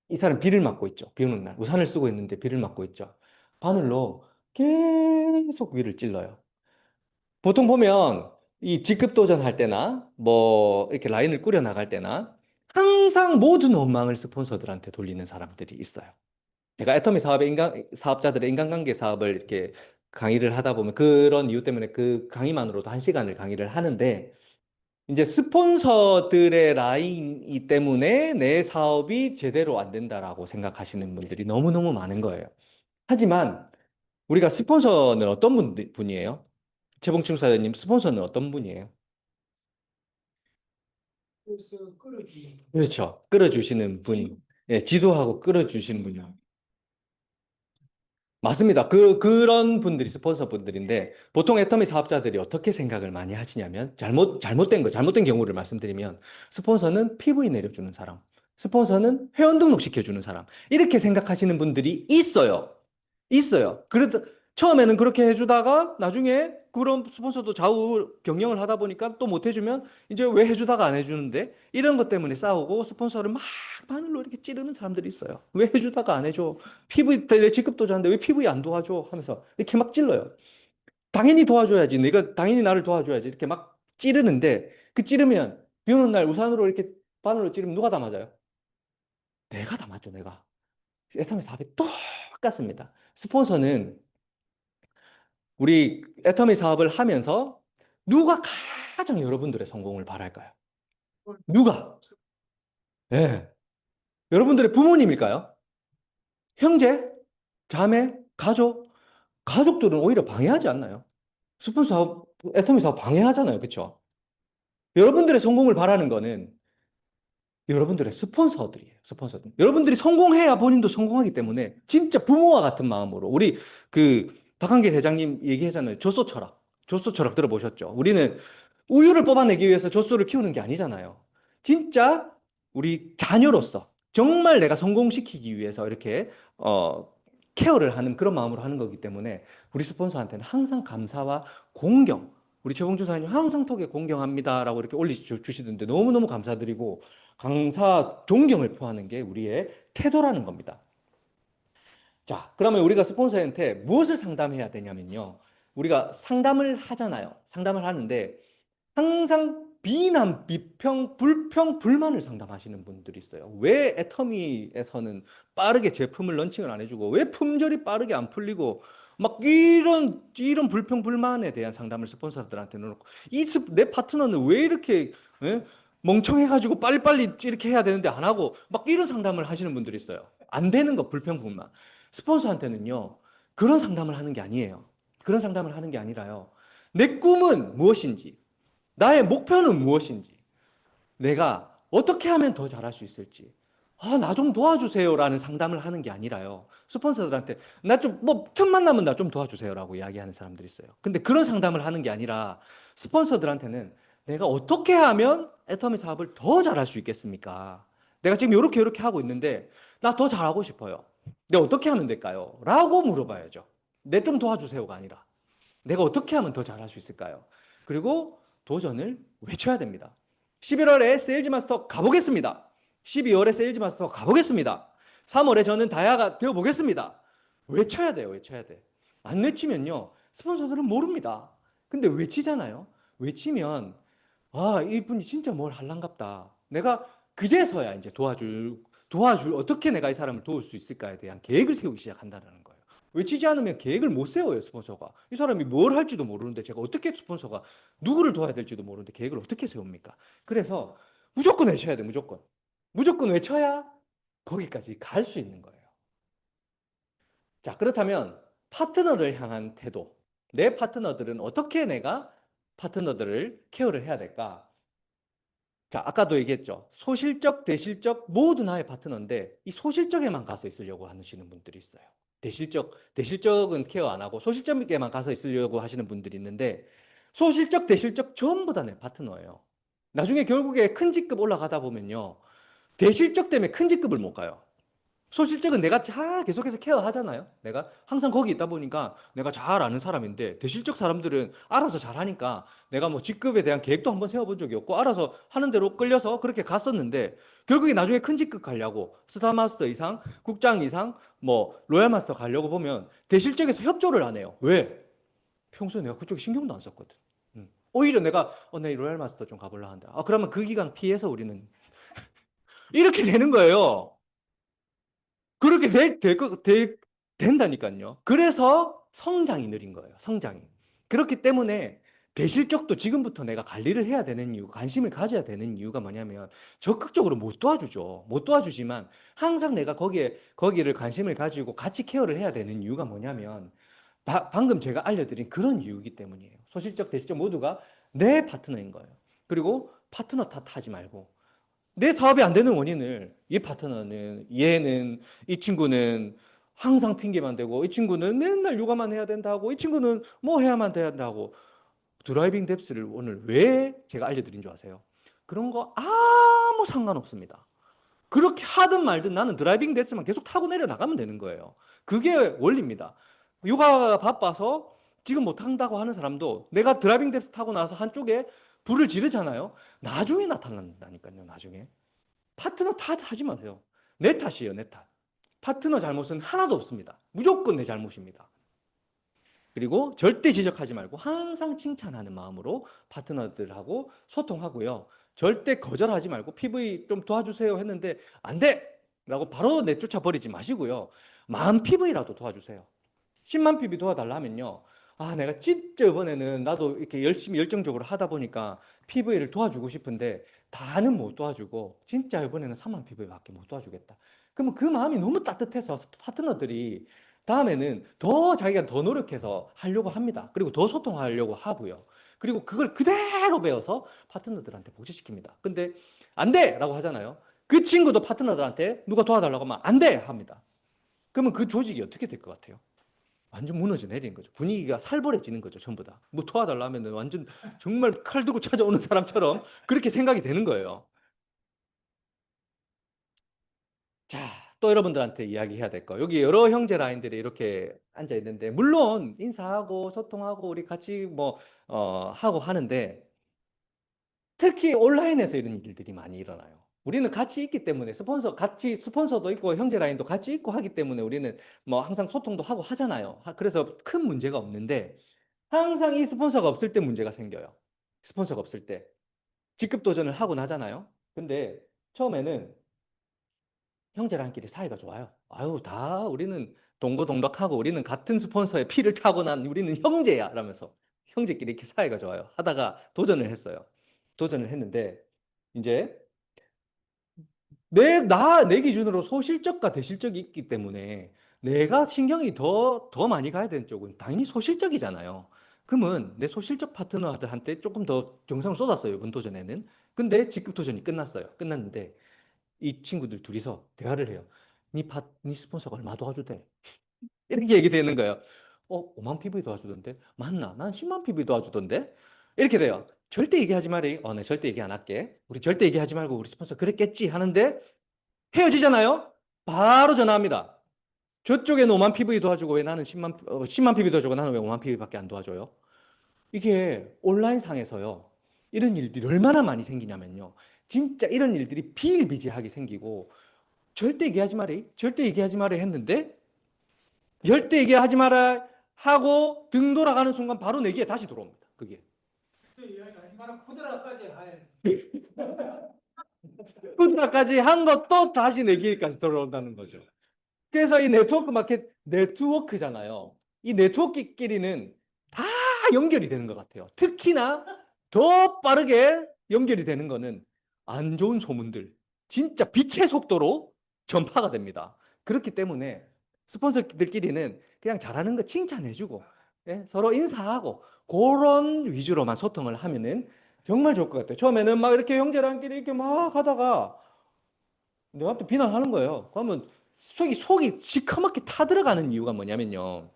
이 사람 비를 맞고 있죠. 비 오는 날. 우산을 쓰고 있는데 비를 맞고 있죠. 바늘로 계속 위를 찔러요. 보통 보면 이 직급 도전할 때나 이렇게 라인을 꾸려 나갈 때나 항상 모든 원망을 스폰서들한테 돌리는 사람들이 있어요. 제가 애터미 사업자들의 인간관계 사업을 이렇게 강의를 하다 보면 그런 이유 때문에 그 강의만으로도 1시간을 강의를 하는데, 이제 스폰서들의 라인이기 때문에 내 사업이 제대로 안 된다라고 생각하시는 분들이 너무너무 많은 거예요. 하지만 우리가 스폰서는 어떤 분이에요? 최봉충 사장님, 스폰서는 어떤 분이에요? 그렇죠. 끌어주시는 분. 예, 지도하고 끌어주시는 분이요. 맞습니다. 그런 분들이 스폰서 분들인데, 보통 애터미 사업자들이 어떻게 생각을 많이 하시냐면, 잘못된 경우를 말씀드리면, 스폰서는 PV 내려주는 사람, 스폰서는 회원 등록시켜주는 사람, 이렇게 생각하시는 분들이 있어요. 있어요. 그래도 처음에는 그렇게 해주다가 나중에 그런 스폰서도 좌우 경영을 하다 보니까 또 못 해주면 이제 왜 해주다가 안 해주는데 이런 것 때문에 싸우고 스폰서를 막 바늘로 이렇게 찌르는 사람들이 있어요. 왜 해주다가 안 해줘? PV 내 직급도 좋은데 왜 PV 안 도와줘? 하면서 이렇게 막 찔러요. 당연히 도와줘야지. 내가 당연히 나를 도와줘야지. 이렇게 막 찌르는데 그 찌르면 비 오는 날 우산으로 이렇게 바늘로 찌르면 누가 다 맞아요? 내가 다 맞죠, 내가. 애터미 사업이 똑같습니다. 스폰서는 우리 애터미 사업을 하면서 누가 가장 여러분들의 성공을 바랄까요? 누가? 예. 여러분들의 부모님일까요? 형제? 자매? 가족? 가족들은 오히려 방해하지 않나요? 스폰서 사업, 애터미 사업 방해하잖아요. 그렇죠? 여러분들의 성공을 바라는 거는 여러분들의 스폰서들이에요. 스폰서들. 여러분들이 성공해야 본인도 성공하기 때문에 진짜 부모와 같은 마음으로 우리 그 박한길 회장님 얘기하잖아요. 조소 철학. 조소 철학 들어보셨죠? 우리는 우유를 뽑아내기 위해서 조소를 키우는 게 아니잖아요. 진짜 우리 자녀로서 정말 내가 성공시키기 위해서 이렇게 케어를 하는 그런 마음으로 하는 거기 때문에 우리 스폰서한테는 항상 감사와 공경. 우리 최봉준 사장님 항상 톡에 공경합니다라고 이렇게 올려주시던데 너무너무 감사드리고 강사 존경을 표하는 게 우리의 태도라는 겁니다. 자, 그러면 우리가 스폰서한테 무엇을 상담해야 되냐면요. 우리가 상담을 하잖아요. 상담을 하는데 항상 비난, 비평, 불평, 불만을 상담하시는 분들이 있어요. 왜 애터미에서는 빠르게 제품을 런칭을 안 해주고 왜 품절이 빠르게 안 풀리고 막 이런 불평, 불만에 대한 상담을 스폰서들한테 넣어놓고 내 파트너는 왜 이렇게 예? 멍청해가지고 빨리빨리 이렇게 해야 되는데 안 하고 막 이런 상담을 하시는 분들이 있어요. 안 되는 거 불평, 불만. 스폰서한테는요. 그런 상담을 하는 게 아니에요. 그런 상담을 하는 게 아니라요. 내 꿈은 무엇인지 나의 목표는 무엇인지, 내가 어떻게 하면 더 잘할 수 있을지, 나 좀 도와주세요라는 상담을 하는 게 아니라요. 스폰서들한테 나 좀 뭐 틈만 나면 나 좀 도와주세요라고 이야기하는 사람들이 있어요. 근데 그런 상담을 하는 게 아니라 스폰서들한테는 내가 어떻게 하면 애터미 사업을 더 잘할 수 있겠습니까? 내가 지금 이렇게 하고 있는데 나 더 잘하고 싶어요. 내가 어떻게 하면 될까요? 라고 물어봐야죠. 내 좀 도와주세요가 아니라 내가 어떻게 하면 더 잘할 수 있을까요? 그리고 도전을 외쳐야 됩니다. 11월에 세일즈 마스터 가보겠습니다. 12월에 세일즈 마스터 가보겠습니다. 3월에 저는 다야가 되어보겠습니다. 외쳐야 돼요. 외쳐야 돼. 안 외치면요. 스폰서들은 모릅니다. 근데 외치잖아요. 외치면 이분이 진짜 뭘 할란갑다. 내가 그제서야 이제 도와줄 어떻게 내가 이 사람을 도울 수 있을까에 대한 계획을 세우기 시작한다는 거예요. 외치지 않으면 계획을 못 세워요, 스폰서가. 이 사람이 뭘 할지도 모르는데 제가 어떻게 스폰서가 누구를 도와야 될지도 모르는데 계획을 어떻게 세웁니까? 그래서 무조건 외쳐야 돼, 무조건. 무조건 외쳐야 거기까지 갈 수 있는 거예요. 자, 그렇다면 파트너를 향한 태도. 내 파트너들은 어떻게 내가 파트너들을 케어를 해야 될까? 자, 아까도 얘기했죠. 소실적, 대실적 모두 나의 파트너인데 이 소실적에만 가서 있으려고 하시는 분들이 있어요. 대실적은 케어 안 하고 소실적에만 가서 있으려고 하시는 분들이 있는데 소실적, 대실적 전부 다 내 파트너예요. 나중에 결국에 큰 직급 올라가다 보면요. 대실적 때문에 큰 직급을 못 가요. 소실적은 내가 잘 계속해서 케어하잖아요. 내가 항상 거기 있다 보니까 내가 잘 아는 사람인데 대실적 사람들은 알아서 잘하니까 내가 뭐 직급에 대한 계획도 한번 세워본 적이 없고 알아서 하는 대로 끌려서 그렇게 갔었는데 결국에 나중에 큰 직급 가려고 스타마스터 이상, 국장 이상, 뭐 로얄마스터 가려고 보면 대실적에서 협조를 안 해요. 왜? 평소에 내가 그쪽에 신경도 안 썼거든. 오히려 내가 내 로얄마스터 좀 가보려 하는데 그러면 그 기간 피해서 우리는 이렇게 되는 거예요. 그렇게 된다니까요. 그래서 성장이 느린 거예요. 성장이. 그렇기 때문에 대실적도 지금부터 내가 관리를 해야 되는 이유, 관심을 가져야 되는 이유가 뭐냐면 적극적으로 못 도와주죠. 못 도와주지만 항상 내가 거기를 관심을 가지고 같이 케어를 해야 되는 이유가 뭐냐면 방금 제가 알려드린 그런 이유이기 때문이에요. 소실적, 대실적 모두가 내 파트너인 거예요. 그리고 파트너 탓하지 말고 내 사업이 안 되는 원인을 이 파트너는, 얘는, 이 친구는 항상 핑계만 대고 이 친구는 맨날 육아만 해야 된다고 이 친구는 뭐 해야만 된다고. 드라이빙 뎁스를 오늘 왜 제가 알려드린 줄 아세요? 그런 거 아무 상관없습니다. 그렇게 하든 말든 나는 드라이빙 뎁스만 계속 타고 내려나가면 되는 거예요. 그게 원리입니다. 육아가 바빠서 지금 못 한다고 하는 사람도 내가 드라이빙 뎁스 타고 나서 한쪽에 불을 지르잖아요. 나중에 나타난다니까요. 나중에. 파트너 탓하지 마세요. 내 탓이에요. 내 탓. 파트너 잘못은 하나도 없습니다. 무조건 내 잘못입니다. 그리고 절대 지적하지 말고 항상 칭찬하는 마음으로 파트너들하고 소통하고요. 절대 거절하지 말고 PV 좀 도와주세요 했는데 안 돼! 라고 바로 내쫓아 버리지 마시고요. 만 PV라도 도와주세요. 10만 PV 도와달라 하면요. 아, 내가 진짜 이번에는 나도 이렇게 열심히 열정적으로 하다 보니까 PV를 도와주고 싶은데 다는 못 도와주고 진짜 이번에는 3만 PV밖에 못 도와주겠다. 그러면 그 마음이 너무 따뜻해서 파트너들이 다음에는 더 자기가 더 노력해서 하려고 합니다. 그리고 더 소통하려고 하고요. 그리고 그걸 그대로 배워서 파트너들한테 복제시킵니다. 근데 안 돼! 라고 하잖아요. 그 친구도 파트너들한테 누가 도와달라고 하면 안 돼! 합니다. 그러면 그 조직이 어떻게 될 것 같아요? 완전 무너져 내리는 거죠. 분위기가 살벌해지는 거죠. 전부 다. 뭐 도와달라 하면 완전 정말 칼 들고 찾아오는 사람처럼 그렇게 생각이 되는 거예요. 자, 또 여러분들한테 이야기해야 될 거. 여기 여러 형제 라인들이 이렇게 앉아 있는데, 물론 인사하고 소통하고 우리 같이 하고 하는데, 특히 온라인에서 이런 일들이 많이 일어나요. 우리는 같이 있기 때문에 스폰서도 있고 형제 라인도 같이 있고 하기 때문에 우리는 뭐 항상 소통도 하고 하잖아요. 그래서 큰 문제가 없는데, 항상 이 스폰서가 없을 때 문제가 생겨요. 스폰서가 없을 때. 직급 도전을 하고 나잖아요. 근데 처음에는 형제랑끼리 사이가 좋아요. 아유, 다 우리는 동고동락하고 우리는 같은 스폰서의 피를 타고 난 우리는 형제야 라면서 형제끼리 이렇게 사이가 좋아요. 하다가 도전을 했어요. 도전을 했는데 이제 내 기준으로 소실적과 대실적이 있기 때문에 내가 신경이 더 많이 가야 되는 쪽은 당연히 소실적이잖아요. 그러면 내 소실적 파트너들한테 조금 더 정성을 쏟았어요, 이번 도전에는. 근데 직급 도전이 끝났어요. 끝났는데 이 친구들 둘이서 대화를 해요. 네 스폰서가 얼마 도와주대? 이렇게 얘기되는 거예요. 5만 PV 도와주던데? 맞나? 난 10만 PV 도와주던데? 이렇게 돼요. 절대 얘기하지 말이. 네, 절대 얘기 안 할게. 우리 절대 얘기하지 말고 우리 스폰서 그랬겠지 하는데 헤어지잖아요? 바로 전화합니다. 저쪽에는 5만 PV 도와주고 왜 나는 10만 PV 도와주고 나는 왜 5만 PV밖에 안 도와줘요? 이게 온라인 상에서요. 이런 일들이 얼마나 많이 생기냐면요. 진짜 이런 일들이 비일비재하게 생기고 절대 얘기하지 말아. 절대 얘기하지 마라 했는데 절대 얘기하지 마라 하고 등 돌아가는 순간 바로 내기에 다시 들어옵니다. 그게. 후드라까지 한 것도 다시 내기까지 들어온다는 거죠. 그래서 이 네트워크 마켓 네트워크잖아요. 이 네트워크끼리는 다 연결이 되는 것 같아요. 특히나 더 빠르게 연결이 되는 거는 안 좋은 소문들, 진짜 빛의 속도로 전파가 됩니다. 그렇기 때문에 스폰서들끼리는 그냥 잘하는 거 칭찬해주고 예, 서로 인사하고 그런 위주로만 소통을 하면은 정말 좋을 것 같아요. 처음에는 막 이렇게 형제랑끼리 이렇게 막 하다가 내한테 비난하는 거예요. 그러면 속이 시커멓게 타들어가는 이유가 뭐냐면요.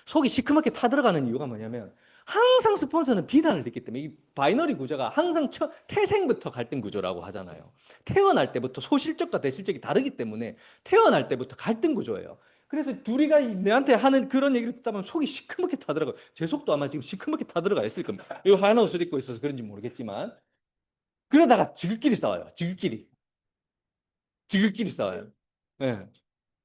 속이 시커멓게 타들어가는 이유가 뭐냐면 항상 스폰서는 비난을 듣기 때문에 이 바이너리 구조가 항상 태생부터 갈등 구조라고 하잖아요. 태어날 때부터 소실적과 대실적이 다르기 때문에 태어날 때부터 갈등 구조예요. 그래서 둘이가 내한테 하는 그런 얘기를 듣다 보면 속이 시커멓게 타들어가요. 제 속도 아마 지금 시커멓게 타들어가 있을 겁니다. 이 하얀 옷을 입고 있어서 그런지 모르겠지만 그러다가 지들끼리 싸워요. 지들끼리 싸워요. 예.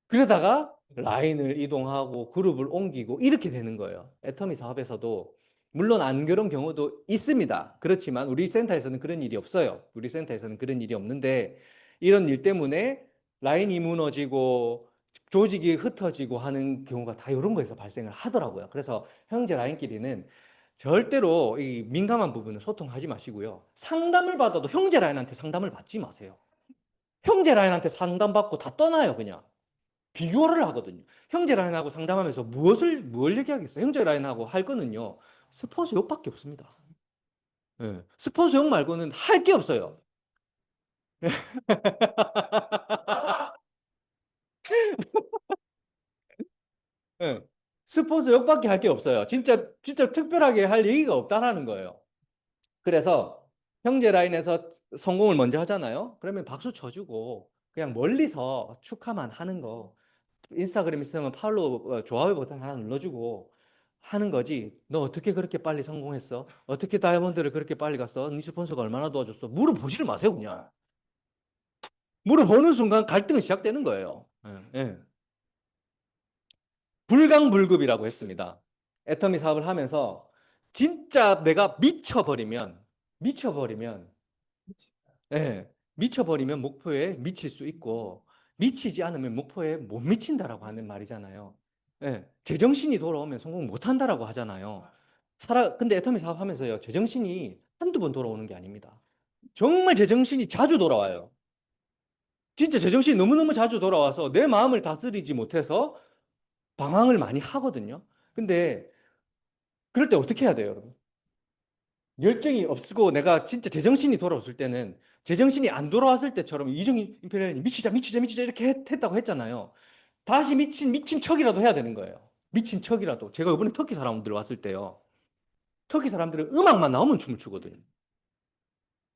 그러다가 라인을 이동하고 그룹을 옮기고 이렇게 되는 거예요. 애터미 사업에서도 물론 안 그런 경우도 있습니다. 그렇지만 우리 센터에서는 그런 일이 없어요. 우리 센터에서는 그런 일이 없는데 이런 일 때문에 라인이 무너지고 조직이 흩어지고 하는 경우가 다 이런 거에서 발생을 하더라고요. 그래서 형제 라인끼리는 절대로 이 민감한 부분은 소통하지 마시고요. 상담을 받아도 형제 라인한테 상담을 받지 마세요. 형제 라인한테 상담받고 다 떠나요, 그냥. 비교를 하거든요. 형제 라인하고 상담하면서 뭘 얘기하겠어요? 형제 라인하고 할 거는요, 스폰서 욕밖에 없습니다. 예, 스폰서 욕 말고는 할 게 없어요. 예, 스폰서 욕밖에 할 게 없어요. 진짜 특별하게 할 얘기가 없다라는 거예요. 그래서 형제 라인에서 성공을 먼저 하잖아요. 그러면 박수 쳐주고 그냥 멀리서 축하만 하는 거. 인스타그램 있으면 팔로우, 좋아요 버튼 하나 눌러주고 하는 거지. 너 어떻게 그렇게 빨리 성공했어? 어떻게 다이아몬드를 그렇게 빨리 갔어? 네 스폰서가 얼마나 도와줬어? 물어보지를 마세요, 그냥. 물어보는 순간 갈등은 시작되는 거예요. 예, 예. 불강불급이라고 했습니다. 애터미 사업을 하면서 진짜 내가 미쳐버리면 예, 미쳐버리면 목표에 미칠 수 있고 미치지 않으면 목표에 못 미친다라고 하는 말이잖아요. 예, 제정신이 돌아오면 성공 못한다라고 하잖아요. 근데 애터미 사업하면서요, 제정신이 한두 번 돌아오는 게 아닙니다. 정말 제정신이 자주 돌아와요. 진짜 제정신이 너무너무 자주 돌아와서 내 마음을 다스리지 못해서 방황을 많이 하거든요. 근데 그럴 때 어떻게 해야 돼요, 여러분? 열정이 없고 내가 진짜 제정신이 돌아왔을 때는, 제정신이 안 돌아왔을 때처럼 이중인 임페리얼이 미치자 이렇게 했다고 했잖아요. 다시 미친 척이라도 해야 되는 거예요. 미친 척이라도. 제가 이번에 터키 사람들 왔을 때요, 터키 사람들은 음악만 나오면 춤을 추거든요.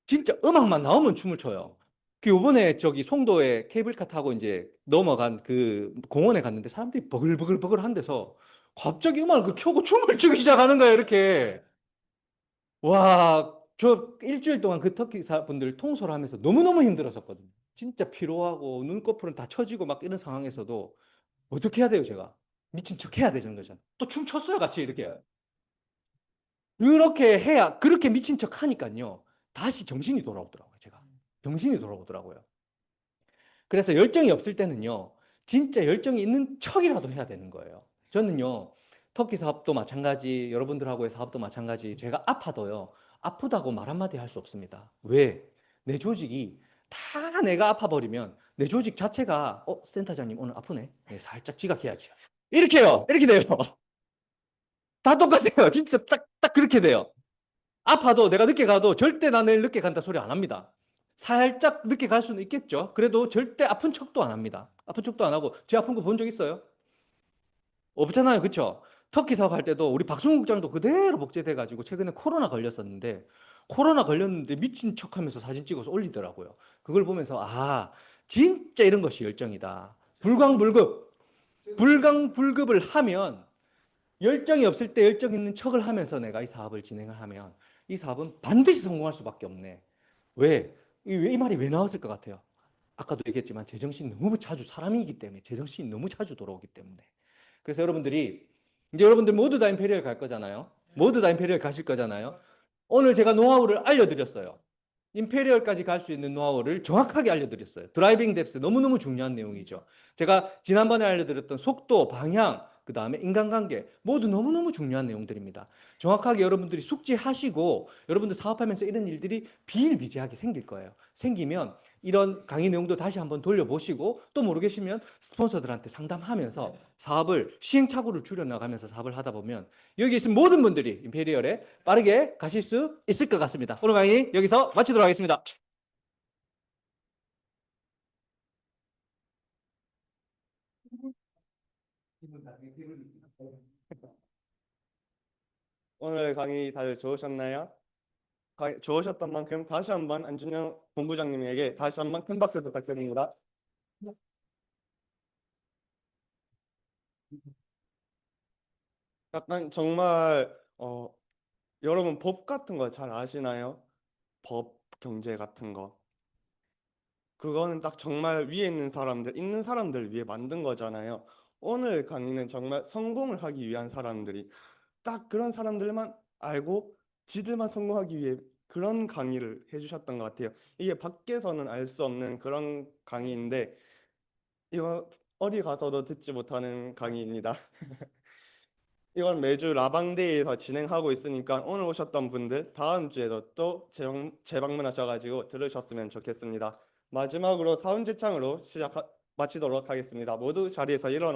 진짜 음악만 나오면 춤을 춰요. 그 요번에 저기 송도에 케이블카 타고 이제 넘어간 그 공원에 갔는데 사람들이 버글버글 한 데서 갑자기 음악을 켜고 춤을 추기 시작하는 거예요, 이렇게. 와, 저 일주일 동안 그 터키 분들 통솔 하면서 너무너무 힘들었었거든요. 진짜 피로하고 눈꺼풀은 다 처지고 막 이런 상황에서도 어떻게 해야 돼요, 제가? 미친 척 해야 되는 거잖아요. 또 춤췄어요, 같이 이렇게. 그렇게 해야, 그렇게 미친 척 하니까요, 다시 정신이 돌아오더라고요, 제가. 정신이 돌아오더라고요. 그래서 열정이 없을 때는요, 진짜 열정이 있는 척이라도 해야 되는 거예요. 저는요, 터키 사업도 마찬가지, 여러분들하고의 사업도 마찬가지, 제가 아파도요, 아프다고 말 한마디 할 수 없습니다. 왜? 내 조직이 다 내가 아파버리면 내 조직 자체가, 센터장님 오늘 아프네? 네, 살짝 지각해야지. 이렇게 해요. 이렇게 돼요. 다 똑같아요. 진짜 딱 그렇게 돼요. 아파도 내가 늦게 가도 절대 나 내일 늦게 간다 소리 안 합니다. 살짝 늦게 갈 수는 있겠죠. 그래도 절대 아픈 척도 안 합니다. 아픈 척도 안 하고. 제 아픈 거 본 적 있어요? 없잖아요. 그쵸? 터키 사업할 때도 우리 박승우 국장도 그대로 복제돼가지고 최근에 코로나 걸렸었는데, 코로나 걸렸는데 미친 척하면서 사진 찍어서 올리더라고요. 그걸 보면서 진짜 이런 것이 열정이다. 불강불급을 하면, 열정이 없을 때 열정 있는 척을 하면서 내가 이 사업을 진행을 하면 이 사업은 반드시 성공할 수밖에 없네. 왜? 이 말이 왜 나왔을 것 같아요? 아까도 얘기했지만 제정신이 너무 자주, 사람이기 때문에 제정신이 너무 자주 돌아오기 때문에. 그래서 여러분들이, 이제 여러분들 모두 다 임페리얼 갈 거잖아요. 모두 다 임페리얼 가실 거잖아요. 오늘 제가 노하우를 알려드렸어요. 임페리얼까지 갈 수 있는 노하우를 정확하게 알려드렸어요. 드라이빙 뎁스 너무너무 중요한 내용이죠. 제가 지난번에 알려드렸던 속도, 방향, 그 다음에 인간관계 모두 너무너무 중요한 내용들입니다. 정확하게 여러분들이 숙지하시고 여러분들 사업하면서 이런 일들이 비일비재하게 생길 거예요. 생기면 이런 강의 내용도 다시 한번 돌려보시고, 또 모르겠으면 스폰서들한테 상담하면서 사업을, 시행착오를 줄여나가면서 사업을 하다 보면 여기 계신 모든 분들이 임페리얼에 빠르게 가실 수 있을 것 같습니다. 오늘 강의 여기서 마치도록 하겠습니다. 오늘 강의 다들 좋으셨나요? 좋으셨던 만큼 다시 한번 안준영 본부장님에게 다시 한번 큰 박수 부탁드립니다. 약간 정말 여러분 법 같은 거 잘 아시나요? 법, 경제 같은 거. 그거는 딱 정말 위에 있는 사람들을 위해 만든 거잖아요. 오늘 강의는 정말 성공을 하기 위한 사람들이, 딱 그런 사람들만 알고 지들만 성공하기 위해 그런 강의를 해주셨던 것 같아요. 이게 밖에서는 알 수 없는 그런 강의인데, 이거 어디 가서도 듣지 못하는 강의입니다. 이건 매주 라방데이에서 진행하고 있으니까 오늘 오셨던 분들 다음 주에도 또 재방문하셔가지고 들으셨으면 좋겠습니다. 마지막으로 사운제창으로 마치도록 하겠습니다. 모두 자리에서 일어나